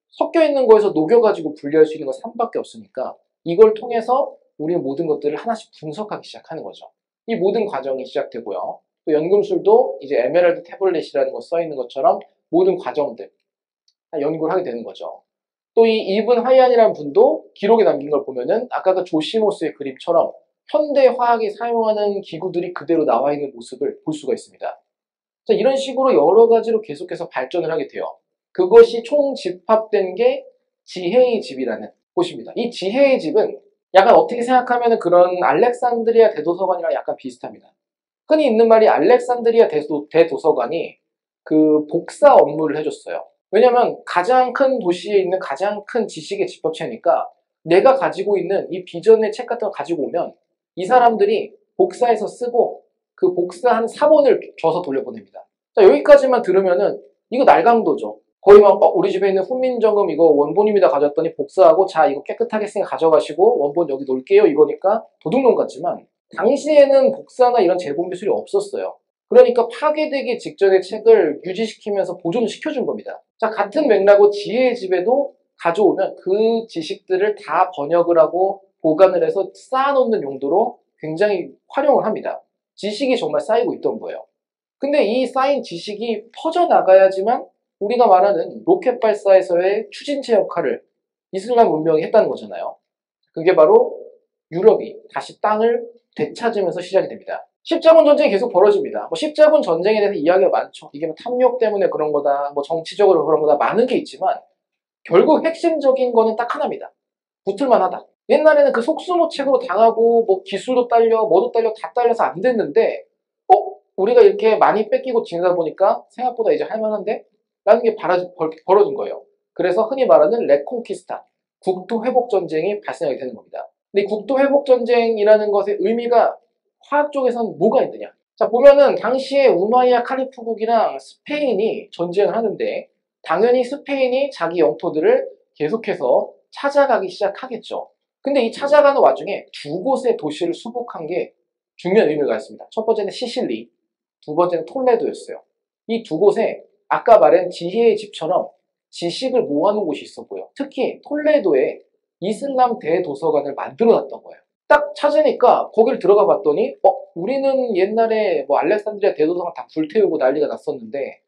섞여 있는 거에서 녹여가지고 분리할 수 있는 건 산밖에 없으니까 이걸 통해서 우리는 모든 것들을 하나씩 분석하기 시작하는 거죠. 이 모든 과정이 시작되고요. 또 연금술도 이제 에메랄드 태블릿이라는 거 써있는 것처럼 모든 과정들 연구를 하게 되는 거죠. 또 이 이븐 하이안이라는 분도 기록에 남긴 걸 보면은 아까 그 조시모스의 그림처럼 현대 화학이 사용하는 기구들이 그대로 나와 있는 모습을 볼 수가 있습니다. 자, 이런 식으로 여러 가지로 계속해서 발전을 하게 돼요. 그것이 총 집합된 게 지혜의 집이라는 곳입니다. 이 지혜의 집은 약간 어떻게 생각하면 그런 알렉산드리아 대도서관이랑 약간 비슷합니다. 흔히 있는 말이 알렉산드리아 대도서관이 그 복사 업무를 해줬어요. 왜냐면 가장 큰 도시에 있는 가장 큰 지식의 집합체니까 내가 가지고 있는 이 비전의 책 같은 거 가지고 오면 이 사람들이 복사해서 쓰고 그 복사한 사본을 줘서 돌려보냅니다. 자, 여기까지만 들으면은 이거 날강도죠. 거의 막 우리 집에 있는 훈민정음 이거 원본입니다 가져왔더니 복사하고 자 이거 깨끗하게 쓰니까 가져가시고 원본 여기 놓을게요 이거니까 도둑놈 같지만 당시에는 복사나 이런 재본 기술이 없었어요. 그러니까 파괴되기 직전의 책을 유지시키면서 보존을 시켜준 겁니다. 자, 같은 맥락으로 지혜의 집에도 가져오면 그 지식들을 다 번역을 하고 보관을 해서 쌓아놓는 용도로 굉장히 활용을 합니다. 지식이 정말 쌓이고 있던 거예요. 근데 이 쌓인 지식이 퍼져나가야지만 우리가 말하는 로켓 발사에서의 추진체 역할을 이슬람 문명이 했다는 거잖아요. 그게 바로 유럽이 다시 땅을 되찾으면서 시작이 됩니다. 십자군 전쟁이 계속 벌어집니다. 십자군 전쟁에 대해서 이야기가 많죠. 이게 뭐 탐욕 때문에 그런 거다, 뭐 정치적으로 그런 거다, 많은 게 있지만 결국 핵심적인 거는 딱 하나입니다. 붙을만 하다. 옛날에는 그 속수무책으로 당하고 뭐 기술도 딸려, 뭐도 딸려, 다 딸려서 안 됐는데 우리가 이렇게 많이 뺏기고 지내다 보니까 생각보다 이제 할만한데? 라는 게 벌어진 거예요. 그래서 흔히 말하는 레콘키스타, 국토 회복 전쟁이 발생하게 되는 겁니다. 근데 국토 회복 전쟁이라는 것의 의미가 화학 쪽에서는 뭐가 있느냐? 자, 보면은 당시에 우마이야 칼리프국이랑 스페인이 전쟁을 하는데 당연히 스페인이 자기 영토들을 계속해서 찾아가기 시작하겠죠. 근데 이 찾아가는 와중에 두 곳의 도시를 수복한 게 중요한 의미를 가졌습니다. 첫 번째는 시실리, 두 번째는 톨레도였어요. 이 두 곳에 아까 말한 지혜의 집처럼 지식을 모아놓은 곳이 있었고요. 특히 톨레도에 이슬람 대도서관을 만들어놨던 거예요. 딱 찾으니까 거기를 들어가 봤더니 우리는 옛날에 뭐 알렉산드리아 대도서관 다 불태우고 난리가 났었는데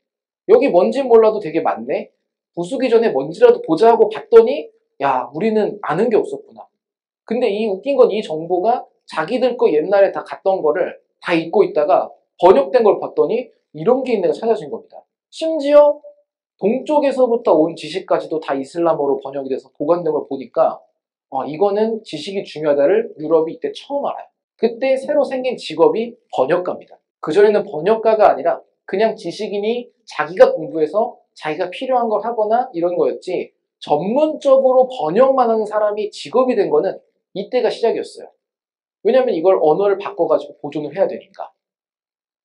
여기 뭔진 몰라도 되게 많네? 부수기 전에 뭔지라도 보자 하고 봤더니 야, 우리는 아는 게 없었구나. 근데 이 웃긴 건 이 정보가 자기들 거 옛날에 다 갔던 거를 다 잊고 있다가 번역된 걸 봤더니 이런 게 있는 게 찾아진 겁니다. 심지어 동쪽에서부터 온 지식까지도 다 이슬람어로 번역이 돼서 보관된 걸 보니까 이거는 지식이 중요하다를 유럽이 이때 처음 알아요. 그때 새로 생긴 직업이 번역가입니다. 그전에는 번역가가 아니라 그냥 지식인이 자기가 공부해서 자기가 필요한 걸 하거나 이런 거였지 전문적으로 번역만 하는 사람이 직업이 된 거는 이때가 시작이었어요. 왜냐하면 이걸 언어를 바꿔가지고 보존을 해야 되니까.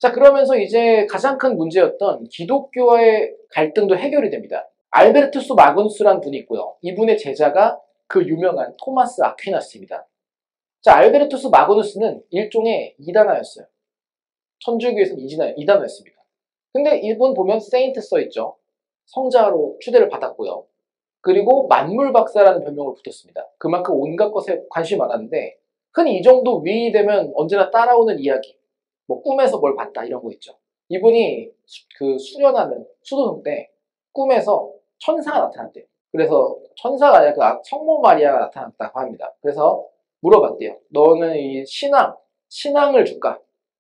자, 그러면서 이제 가장 큰 문제였던 기독교와의 갈등도 해결이 됩니다. 알베르투스 마그누스라는 분이 있고요. 이분의 제자가 그 유명한 토마스 아퀴나스입니다. 자, 알베르투스 마그누스는 일종의 이단아였어요. 천주교에서는 이단아였습니다. 근데 이분 보면 세인트 써있죠. 성자로 추대를 받았고요. 그리고 만물 박사라는 별명을 붙었습니다. 그만큼 온갖 것에 관심이 많았는데 흔히 이 정도 위인이 되면 언제나 따라오는 이야기, 뭐 꿈에서 뭘 봤다 이런 거 있죠. 이분이 수련하는 수도승 때 꿈에서 천사가 나타났대요. 그래서 천사가 아니라 그 성모 마리아가 나타났다고 합니다. 그래서 물어봤대요. 너는 이 신앙을 줄까?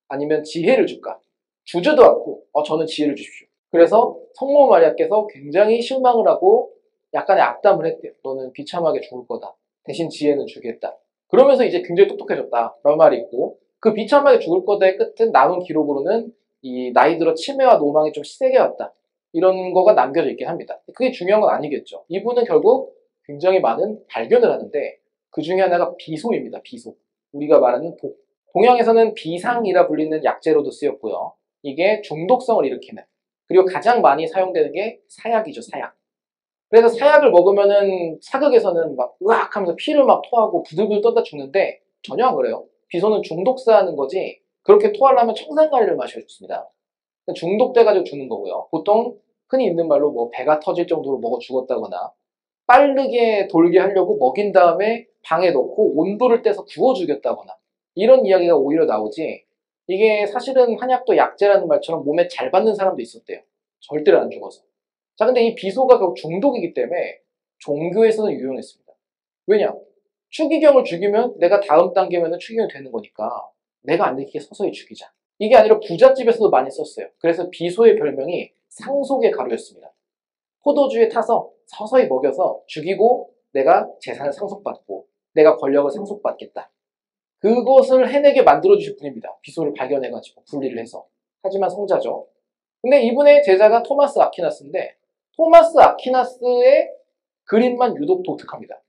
아니면 지혜를 줄까? 주지도 않고 저는 지혜를 주십시오. 그래서 성모 마리아께서 굉장히 실망을 하고 약간의 악담을 했대요. 너는 비참하게 죽을 거다. 대신 지혜는 주겠다. 그러면서 이제 굉장히 똑똑해졌다. 라는 말이 있고 그 비참하게 죽을 거다의 끝은 남은 기록으로는 이 나이 들어 치매와 노망이 좀 세게 왔다. 이런 거가 남겨져 있긴 합니다. 그게 중요한 건 아니겠죠. 이분은 결국 굉장히 많은 발견을 하는데 그 중에 하나가 비소입니다. 비소. 우리가 말하는 독. 동양에서는 비상이라 불리는 약재로도 쓰였고요. 이게 중독성을 일으키는 그리고 가장 많이 사용되는 게 사약이죠. 사약. 그래서 사약을 먹으면은 사극에서는 막 으악 하면서 피를 막 토하고 부들부들 떨다 죽는데 전혀 안 그래요. 비소는 중독사하는 거지 그렇게 토하려면 청산가리를 마셔야 좋습니다. 중독돼가지고 죽는 거고요. 보통 흔히 있는 말로 뭐 배가 터질 정도로 먹어 죽었다거나 빠르게 돌게 하려고 먹인 다음에 방에 넣고 온도를 떼서 구워 죽였다거나 이런 이야기가 오히려 나오지 이게 사실은 한약도 약재라는 말처럼 몸에 잘 받는 사람도 있었대요. 절대로 안 죽어서. 자, 근데 이 비소가 결국 중독이기 때문에 종교에서는 유용했습니다. 왜냐? 추기경을 죽이면 내가 다음 단계면 추기경이 되는 거니까 내가 안 들키게 서서히 죽이자. 이게 아니라 부잣집에서도 많이 썼어요. 그래서 비소의 별명이 상속의 가루였습니다. 포도주에 타서 서서히 먹여서 죽이고 내가 재산을 상속받고 내가 권력을 상속받겠다. 그것을 해내게 만들어주실 분입니다. 비소를 발견해가지고 분리를 해서. 하지만 성자죠. 근데 이분의 제자가 토마스 아퀴나스인데 토마스 아퀴나스의 그림만 유독 독특합니다.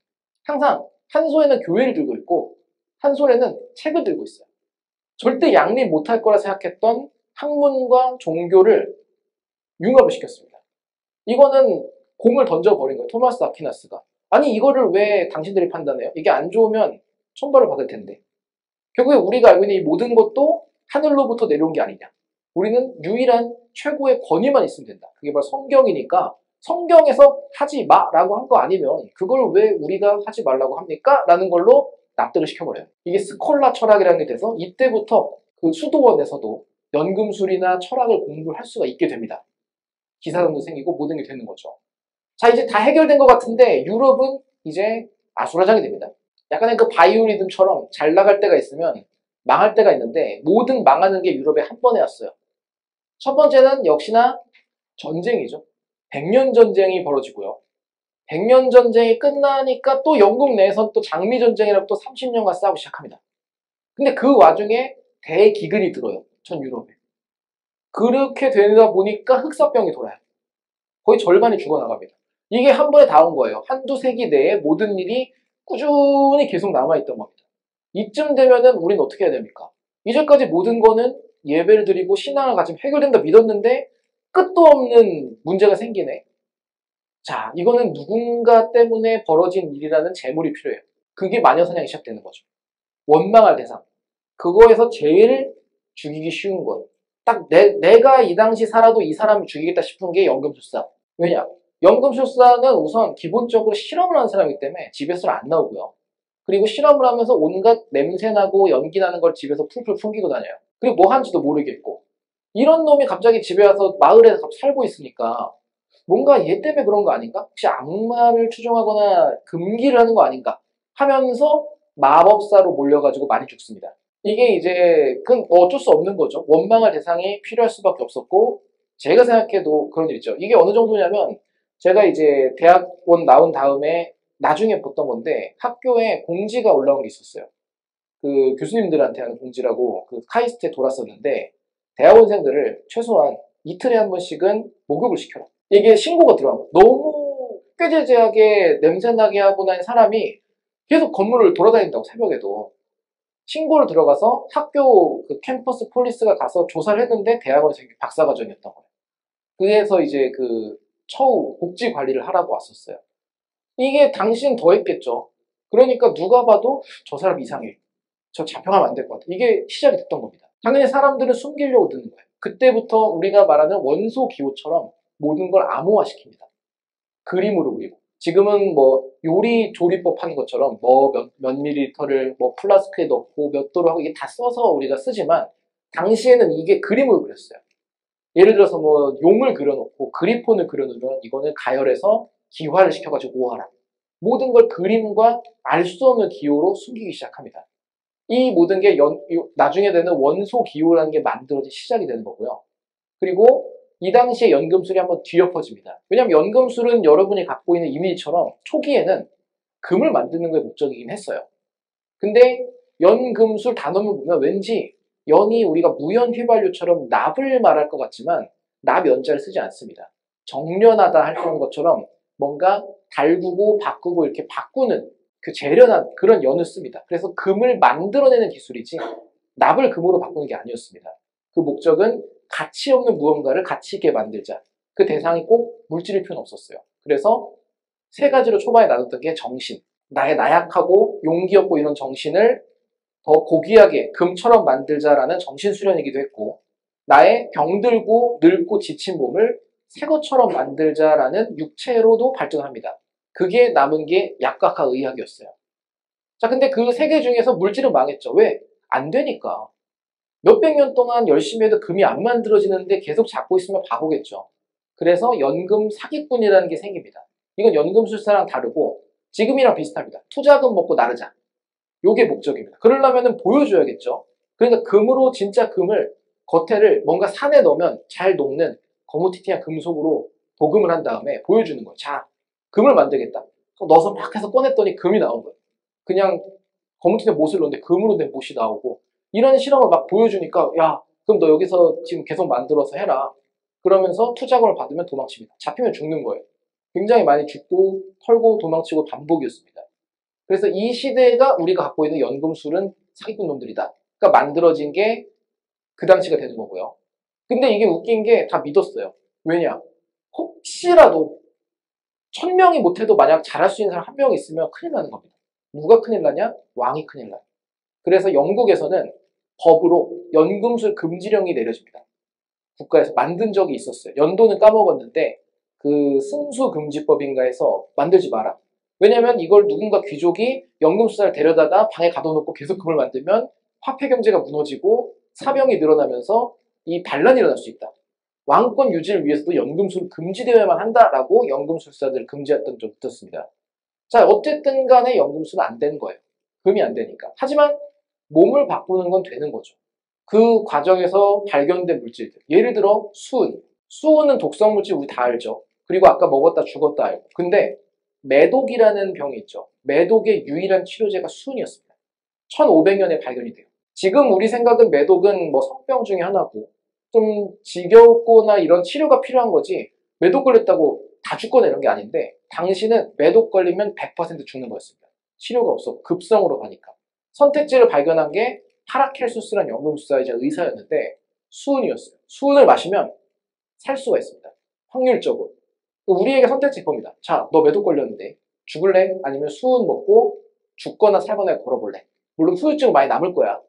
항상 한 손에는 교회를 들고 있고 한 손에는 책을 들고 있어요. 절대 양립 못할 거라 생각했던 학문과 종교를 융합을 시켰습니다. 이거는 공을 던져버린 거예요. 토마스 아퀴나스가. 아니 이거를 왜 당신들이 판단해요? 이게 안 좋으면 천벌을 받을 텐데. 결국에 우리가 알고 있는 이 모든 것도 하늘로부터 내려온 게 아니냐. 우리는 유일한 최고의 권위만 있으면 된다. 그게 바로 성경이니까 성경에서 하지 마라고 한 거 아니면 그걸 왜 우리가 하지 말라고 합니까? 라는 걸로 납득을 시켜버려요. 이게 스콜라 철학이라는 게 돼서 이때부터 그 수도원에서도 연금술이나 철학을 공부할 수가 있게 됩니다. 기사단도 생기고 모든 게 되는 거죠. 자, 이제 다 해결된 것 같은데 유럽은 이제 아수라장이 됩니다. 약간의 그 바이오리듬처럼 잘 나갈 때가 있으면 망할 때가 있는데 모든 망하는 게 유럽에 한 번에 왔어요. 첫 번째는 역시나 전쟁이죠. 백년 전쟁이 벌어지고요. 백년 전쟁이 끝나니까 또 영국 내에선 또 장미 전쟁이라고 또 30년간 싸우기 시작합니다. 근데 그 와중에 대기근이 들어요. 전 유럽에. 그렇게 되다 보니까 흑사병이 돌아요. 거의 절반이 죽어나갑니다. 이게 한 번에 다 온 거예요. 한두 세기 내에 모든 일이 꾸준히 계속 남아있던 겁니다. 이쯤 되면은 우리는 어떻게 해야 됩니까? 이제까지 모든 거는 예배를 드리고 신앙을 가지면 해결된다 믿었는데 끝도 없는 문제가 생기네. 자, 이거는 누군가 때문에 벌어진 일이라는 재물이 필요해요. 그게 마녀사냥이 시작되는 거죠. 원망할 대상. 그거에서 제일 죽이기 쉬운 것. 딱 내가 이 당시 살아도 이 사람을 죽이겠다 싶은 게 연금술사. 왜냐? 연금술사는 우선 기본적으로 실험을 하는 사람이기 때문에 집에서는 안 나오고요. 그리고 실험을 하면서 온갖 냄새나고 연기나는 걸 집에서 풀풀 풍기고 다녀요. 그리고 뭐 하는지도 모르겠고. 이런 놈이 갑자기 집에 와서 마을에 살고 있으니까 뭔가 얘 때문에 그런 거 아닌가? 혹시 악마를 추종하거나 금기를 하는 거 아닌가? 하면서 마법사로 몰려가지고 많이 죽습니다. 이게 이제 그건 어쩔 수 없는 거죠. 원망할 대상이 필요할 수밖에 없었고 제가 생각해도 그런 일 있죠. 이게 어느 정도냐면 제가 이제 대학원 나온 다음에 나중에 봤던 건데 학교에 공지가 올라온 게 있었어요. 그 교수님들한테 하는 공지라고 그 카이스트에 돌았었는데 대학원생들을 최소한 이틀에 한 번씩은 목욕을 시켜라. 이게 신고가 들어간 거예요. 너무 꾀죄죄하게 냄새나게 하고 난 사람이 계속 건물을 돌아다닌다고 새벽에도. 신고를 들어가서 학교 그 캠퍼스 폴리스가 가서 조사를 했는데 대학원생이 박사과정이었던 거예요. 그래서 이제 그 처우 복지 관리를 하라고 왔었어요. 이게 당시엔 더 했겠죠. 그러니까 누가 봐도 저 사람 이상해. 저 잡혀가면 안 될 것 같아. 이게 시작이 됐던 겁니다. 당연히 사람들은 숨기려고 드는 거예요. 그때부터 우리가 말하는 원소 기호처럼 모든 걸 암호화시킵니다. 그림으로 그리고. 지금은 뭐 요리 조리법 하는 것처럼 뭐 몇 밀리리터를 뭐 플라스크에 넣고 몇 도로 하고 이게 다 써서 우리가 쓰지만 당시에는 이게 그림으로 그렸어요. 예를 들어서 뭐 용을 그려놓고 그리폰을 그려놓으면 이거는 가열해서 기화를 시켜가지고 오하라. 모든 걸 그림과 알 수 없는 기호로 숨기기 시작합니다. 이 모든 게 나중에 되는 원소 기호라는 게 만들어진 시작이 되는 거고요. 그리고 이 당시에 연금술이 한번 뒤엎어집니다. 왜냐하면 연금술은 여러분이 갖고 있는 이미지처럼 초기에는 금을 만드는 게 목적이긴 했어요. 근데 연금술 단어를 보면 왠지 연이 우리가 무연휘발유처럼 납을 말할 것 같지만 납 연자를 쓰지 않습니다. 정련하다 할 것처럼 뭔가 달구고 바꾸고 이렇게 바꾸는 그 재련한 그런 연을 씁니다. 그래서 금을 만들어내는 기술이지 납을 금으로 바꾸는 게 아니었습니다. 그 목적은 가치 없는 무언가를 가치 있게 만들자. 그 대상이 꼭 물질일 필요는 없었어요. 그래서 세 가지로 초반에 나눴던 게 정신. 나의 나약하고 용기 없고 이런 정신을 더 고귀하게 금처럼 만들자라는 정신수련이기도 했고 나의 병들고 늙고 지친 몸을 새 것처럼 만들자라는 육체로도 발전합니다. 그게 남은 게 약학과 의학이었어요. 자, 근데 그 세 개 중에서 물질은 망했죠. 왜? 안 되니까. 몇백 년 동안 열심히 해도 금이 안 만들어지는데 계속 잡고 있으면 바보겠죠. 그래서 연금 사기꾼이라는 게 생깁니다. 이건 연금술사랑 다르고 지금이랑 비슷합니다. 투자금 먹고 나르자. 요게 목적입니다. 그러려면 보여줘야겠죠. 그러니까 금으로 진짜 금을 겉에를 뭔가 산에 넣으면 잘 녹는 거무튀튀한 금속으로 도금을 한 다음에 보여주는 거예요. 자, 금을 만들겠다. 넣어서 막 해서 꺼냈더니 금이 나온 거예요. 그냥 거무튀튀한 못을 넣는데 금으로 된 못이 나오고 이런 실험을 막 보여주니까 야, 그럼 너 여기서 지금 계속 만들어서 해라. 그러면서 투자금을 받으면 도망칩니다. 잡히면 죽는 거예요. 굉장히 많이 죽고 털고 도망치고 반복이었습니다. 그래서 이 시대가 우리가 갖고 있는 연금술은 사기꾼 놈들이다. 그러니까 만들어진 게 그 당시가 되는 거고요. 근데 이게 웃긴 게 다 믿었어요. 왜냐? 혹시라도 1000명이 못해도 만약 잘할 수 있는 사람 한 명 있으면 큰일 나는 겁니다. 누가 큰일 나냐? 왕이 큰일 나요. 그래서 영국에서는 법으로 연금술 금지령이 내려집니다. 국가에서 만든 적이 있었어요. 연도는 까먹었는데 그 승수금지법인가 해서 만들지 마라. 왜냐면 이걸 누군가 귀족이 연금술사를 데려다가 방에 가둬놓고 계속 금을 만들면 화폐 경제가 무너지고 사병이 늘어나면서 이 반란이 일어날 수 있다. 왕권 유지를 위해서도 연금술 금지되어야만 한다라고 연금술사들을 금지했던 적이 있었습니다. 자, 어쨌든 간에 연금술은 안 된 거예요. 금이 안 되니까. 하지만 몸을 바꾸는 건 되는 거죠. 그 과정에서 발견된 물질들. 예를 들어 수은. 수은은 독성 물질 우리 다 알죠. 그리고 아까 먹었다 죽었다 알고. 근데 매독이라는 병이 있죠. 매독의 유일한 치료제가 수은이었습니다. 1500년에 발견이 돼요. 지금 우리 생각은 매독은 뭐 성병 중에 하나고 좀 지겹거나 이런 치료가 필요한 거지 매독 걸렸다고 다 죽거나 이런 게 아닌데 당시는 매독 걸리면 100% 죽는 거였습니다. 치료가 없어 급성으로 가니까. 선택지를 발견한 게 파라켈수스라는 연금술사이자 의사였는데 수은이었어요. 수은을 마시면 살 수가 있습니다. 확률적으로. 우리에게 선택지 겁니다. 자, 너 매독 걸렸는데 죽을래? 아니면 수은 먹고 죽거나 살거나 걸어볼래. 물론 후유증 많이 남을 거야.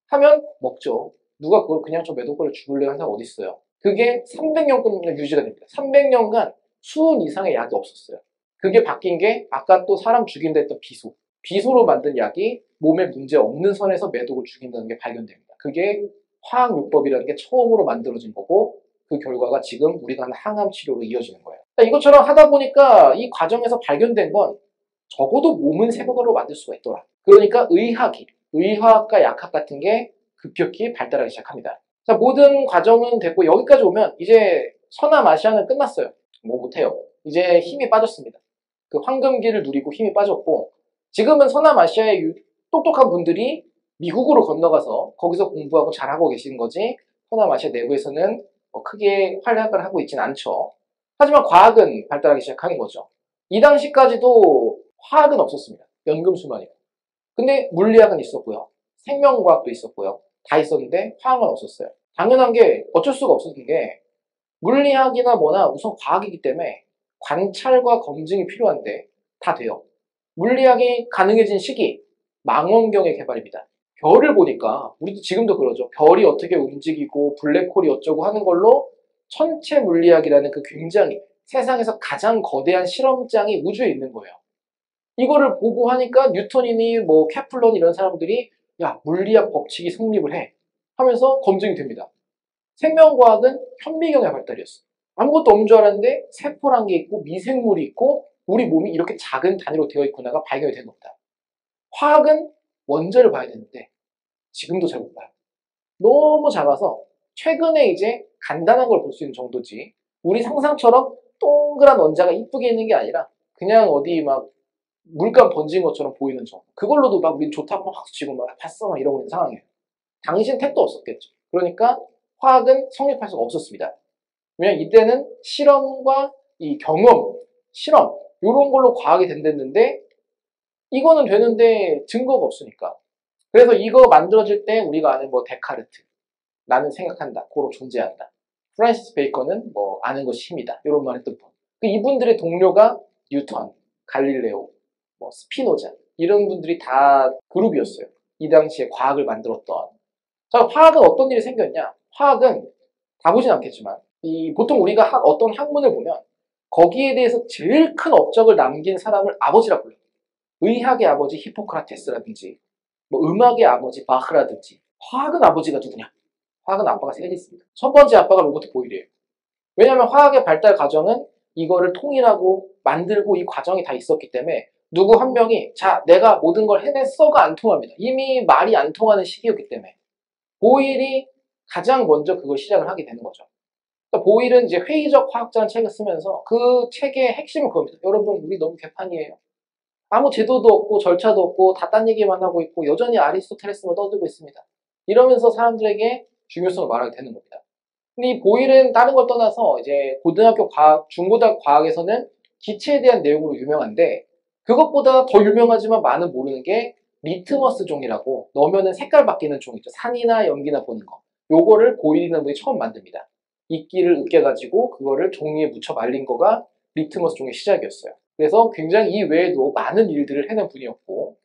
하면 먹죠. 누가 그걸 그냥 저 매도권을 죽을래 하는 사람 어디 있어요. 그게 300년간 유지가 됩니다. 300년간 수은 이상의 약이 없었어요. 그게 바뀐 게 아까 또 사람 죽인다 했던 비소. 비소로 만든 약이 몸에 문제 없는 선에서 매독을 죽인다는 게 발견됩니다. 그게 화학요법이라는 게 처음으로 만들어진 거고 그 결과가 지금 우리가 하는 항암 치료로 이어지는 거예요. 이것처럼 하다 보니까 이 과정에서 발견된 건 적어도 몸은 새거로 만들 수가 있더라. 그러니까 의학과 약학 같은 게 급격히 발달하기 시작합니다. 자, 모든 과정은 됐고 여기까지 오면 이제 서남아시아는 끝났어요. 뭐 못해요. 이제 힘이 빠졌습니다. 그 황금기를 누리고 힘이 빠졌고 지금은 서남아시아의 똑똑한 분들이 미국으로 건너가서 거기서 공부하고 잘하고 계신 거지 서남아시아 내부에서는 크게 활약을 하고 있진 않죠. 하지만 과학은 발달하기 시작한 거죠. 이 당시까지도 화학은 없었습니다. 연금술만이고. 근데 물리학은 있었고요. 생명과학도 있었고요. 다 있었는데 화학은 없었어요. 당연한 게 어쩔 수가 없었던 게 물리학이나 뭐나 우선 과학이기 때문에 관찰과 검증이 필요한데 다 돼요. 물리학이 가능해진 시기, 망원경의 개발입니다. 별을 보니까 우리도 지금도 그러죠. 별이 어떻게 움직이고 블랙홀이 어쩌고 하는 걸로 천체 물리학이라는 그 굉장히 세상에서 가장 거대한 실험장이 우주에 있는 거예요. 이거를 보고 하니까 뉴턴이니 뭐 케플러니 이런 사람들이 야 물리학 법칙이 성립을 해 하면서 검증이 됩니다. 생명과학은 현미경의 발달이었어. 아무것도 없는 줄 알았는데 세포란 게 있고 미생물이 있고 우리 몸이 이렇게 작은 단위로 되어 있구나가 발견이 된 겁니다. 화학은 원자를 봐야 되는데 지금도 잘 못 봐요. 너무 작아서 최근에 이제 간단한 걸 볼 수 있는 정도지 우리 상상처럼 동그란 원자가 이쁘게 있는 게 아니라 그냥 어디 막 물감 번진 것처럼 보이는 정도. 그걸로도 막 우린 좋다고 막 치고 막 봤어 막 이러고 있는 상황이에요. 당신 택도 없었겠죠. 그러니까 화학은 성립할 수가 없었습니다. 왜냐면 이때는 실험과 이 경험, 실험 이런 걸로 과학이 된댔는데 이거는 되는데 증거가 없으니까. 그래서 이거 만들어질 때 우리가 아는 뭐 데카르트, 나는 생각한다, 고로 존재한다. 프란시스 베이컨은 뭐 아는 것이 힘이다 이런 말 했던 분. 이분들의 동료가 뉴턴, 갈릴레오, 뭐 스피노자 이런 분들이 다 그룹이었어요. 이 당시에 과학을 만들었던. 자, 화학은 어떤 일이 생겼냐? 화학은 다 보진 않겠지만 보통 우리가 어떤 학문을 보면 거기에 대해서 제일 큰 업적을 남긴 사람을 아버지라고 불러요. 의학의 아버지 히포크라테스라든지 뭐 음악의 아버지 바흐라든지. 화학은 아버지가 누구냐? 화학은 아빠가 셋이 있습니다. 첫 번째 아빠가 로버트 보일이에요. 왜냐하면 화학의 발달 과정은 이거를 통일하고 만들고 이 과정이 다 있었기 때문에 누구 한 명이 자 내가 모든 걸 해냈어가 안 통합니다. 이미 말이 안 통하는 시기였기 때문에 보일이 가장 먼저 그걸 시작을 하게 되는 거죠. 그러니까 보일은 이제 회의적 화학자라는 책을 쓰면서 그 책의 핵심은 그겁니다. 여러분 우리 너무 개판이에요. 아무 제도도 없고 절차도 없고 다 딴 얘기만 하고 있고 여전히 아리스토텔레스만 떠들고 있습니다. 이러면서 사람들에게 중요성을 말하게 되는 겁니다. 근데 이 보일은 다른 걸 떠나서 이제 고등학교 과학, 중고등학교 과학에서는 기체에 대한 내용으로 유명한데 그것보다 더 유명하지만 많은 모르는 게 리트머스 종이라고 넣으면은 색깔 바뀌는 종 있죠. 산이나 연기나 보는 거. 요거를 보일이라는 분이 처음 만듭니다. 이끼를 으깨가지고 그거를 종이에 묻혀 말린 거가 리트머스 종의 시작이었어요. 그래서 굉장히 이 외에도 많은 일들을 해낸 분이었고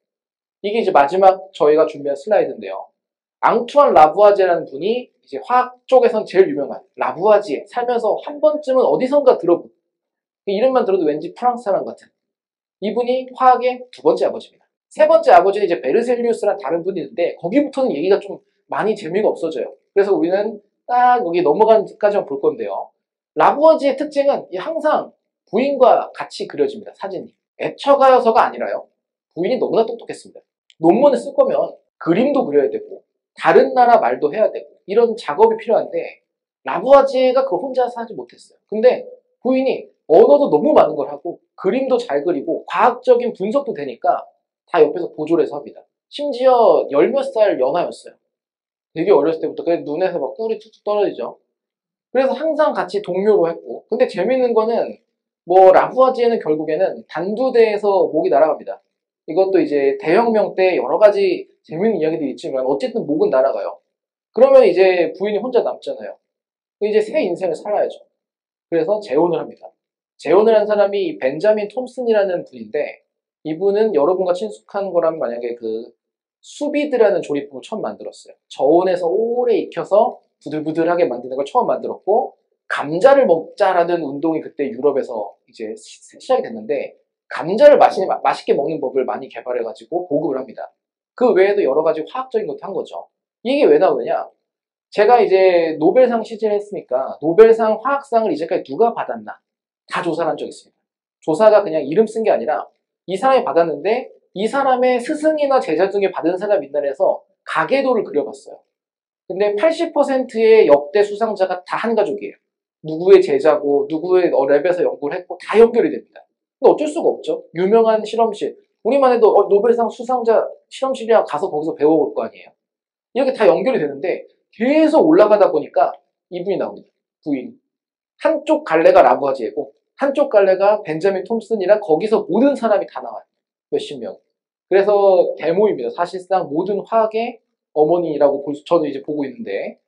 이게 이제 마지막 저희가 준비한 슬라이드인데요. 앙투안 라부아제라는 분이 이제 화학 쪽에선 제일 유명한 라부아지에 살면서 한 번쯤은 어디선가 들어본 이름만 들어도 왠지 프랑스 사람 같은 이분이 화학의 두 번째 아버지입니다. 세 번째 아버지는 이제 베르셀리우스라는 다른 분이 있는데 거기부터는 얘기가 좀 많이 재미가 없어져요. 그래서 우리는 딱 여기 넘어가는 데까지만 볼 건데요. 라부아지의 특징은 항상 부인과 같이 그려집니다. 사진이. 애처가여서가 아니라요. 부인이 너무나 똑똑했습니다. 논문을 쓸 거면 그림도 그려야 되고 다른 나라 말도 해야 되고 이런 작업이 필요한데 라부아지에가 그걸 혼자서 하지 못했어요. 근데 부인이 언어도 너무 많은 걸 하고 그림도 잘 그리고 과학적인 분석도 되니까 다 옆에서 보조를 해서 합니다. 심지어 열 몇 살 연하였어요. 되게 어렸을 때부터. 그래서 눈에서 막 꿀이 툭툭 떨어지죠. 그래서 항상 같이 동료로 했고 근데 재밌는 거는 뭐 라부아지에는 결국에는 단두대에서 목이 날아갑니다. 이것도 이제 대혁명 때 여러 가지 재밌는 이야기들이 있지만 어쨌든 목은 날아가요. 그러면 이제 부인이 혼자 남잖아요. 이제 새 인생을 살아야죠. 그래서 재혼을 합니다. 재혼을 한 사람이 벤자민 톰슨이라는 분인데 이분은 여러분과 친숙한 거라면 만약에 그 수비드라는 조리법을 처음 만들었어요. 저온에서 오래 익혀서 부들부들하게 만드는 걸 처음 만들었고, 감자를 먹자라는 운동이 그때 유럽에서 이제 시작이 됐는데, 감자를 맛있게 먹는 법을 많이 개발해가지고 보급을 합니다. 그 외에도 여러 가지 화학적인 것도 한 거죠. 이게 왜 나오느냐? 제가 이제 노벨상 시즌을 했으니까 노벨상 화학상을 이제까지 누가 받았나 다 조사를 한 적이 있습니다. 조사가 그냥 이름 쓴 게 아니라 이 사람이 받았는데 이 사람의 스승이나 제자 중에 받은 사람이 있나 해서 가계도를 그려봤어요. 근데 80%의 역대 수상자가 다 한 가족이에요. 누구의 제자고 누구의 랩에서 연구를 했고 다 연결이 됩니다. 근데 어쩔 수가 없죠. 유명한 실험실. 우리만 해도 노벨상 수상자 실험실이야 가서 거기서 배워볼 거 아니에요. 이렇게 다 연결이 되는데 계속 올라가다 보니까 이분이 나옵니다. 부인. 한쪽 갈래가 라부아지에고 한쪽 갈래가 벤자민 톰슨이라 거기서 모든 사람이 다 나와요. 몇십 명. 그래서 대모입니다. 사실상 모든 화학의 어머니라고 저도 이제 보고 있는데,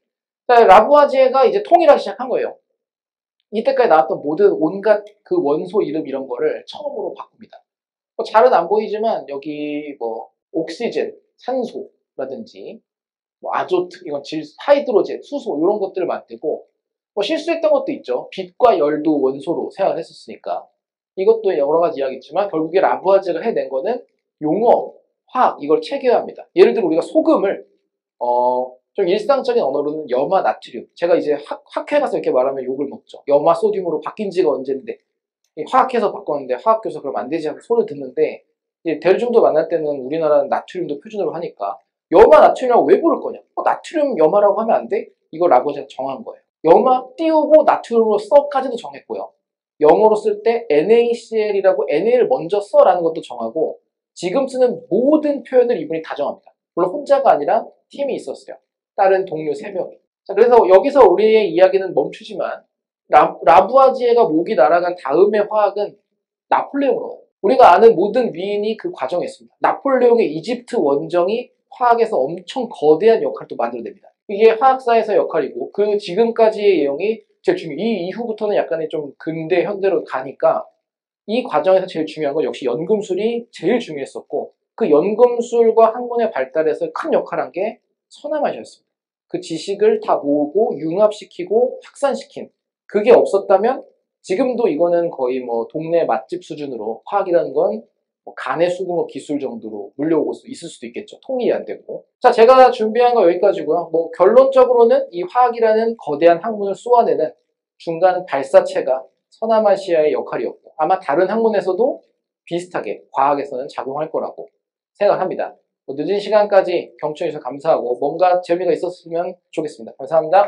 라부아지에가 이제 통일하기 시작한 거예요. 이때까지 나왔던 모든 온갖 그 원소 이름 이런 거를 처음으로 바꿉니다. 잘은 안 보이지만 여기 뭐 옥시젠, 산소라든지 뭐 아조트, 이건 하이드로젠, 수소 이런 것들을 만들고 뭐 실수했던 것도 있죠. 빛과 열도 원소로 생각을 했었으니까. 이것도 여러 가지 이야기있지만 결국에 라부아제가 해낸 거는 용어, 화학 이걸 체계화합니다. 예를 들어 우리가 소금을 좀 일상적인 언어로는 염화 나트륨. 제가 이제 학회 가서 이렇게 말하면 욕을 먹죠. 염화 소듐으로 바뀐 지가 언젠데 화학해서 바꿨는데 화학교사 그러면 안 되지 하고 소리를 듣는데 이제 대중도 만날 때는 우리나라는 나트륨도 표준으로 하니까 염화 나트륨이라고 왜 부를 거냐? 나트륨 염화라고 하면 안 돼? 이걸 라부아제가 정한 거예요. 염화 띄우고 나트륨으로 써까지도 정했고요. 영어로 쓸 때 NaCl이라고 Na를 먼저 써라는 것도 정하고 지금 쓰는 모든 표현을 이분이 다 정합니다. 물론 혼자가 아니라 팀이 있었어요. 다른 동료 3명이. 자, 그래서 여기서 우리의 이야기는 멈추지만 라부아지에가 목이 날아간 다음의 화학은 나폴레옹으로. 우리가 아는 모든 위인이 그 과정에 있습니다. 나폴레옹의 이집트 원정이 화학에서 엄청 거대한 역할을 또 만들어냅니다. 이게 화학사에서 역할이고 그 지금까지의 내용이 제일 중요해요. 이 이후부터는 약간의 좀 근대 현대로 가니까 이 과정에서 제일 중요한 건 역시 연금술이 제일 중요했었고 그 연금술과 학문의 발달에서 큰 역할을 한 게 서남아시아였습니다. 그 지식을 다 모으고 융합시키고 확산시킨 그게 없었다면 지금도 이거는 거의 뭐 동네 맛집 수준으로 화학이라는 건 뭐 간의 수공업 기술 정도로 물려오고 있을 수도 있겠죠. 통일이 안 되고. 자, 제가 준비한 거 여기까지고요. 뭐 결론적으로는 이 화학이라는 거대한 학문을 쏘아내는 중간 발사체가 서남아시아의 역할이었고 아마 다른 학문에서도 비슷하게 과학에서는 작용할 거라고 생각합니다. 늦은 시간까지 경청해 주셔서 감사하고 뭔가 재미가 있었으면 좋겠습니다. 감사합니다.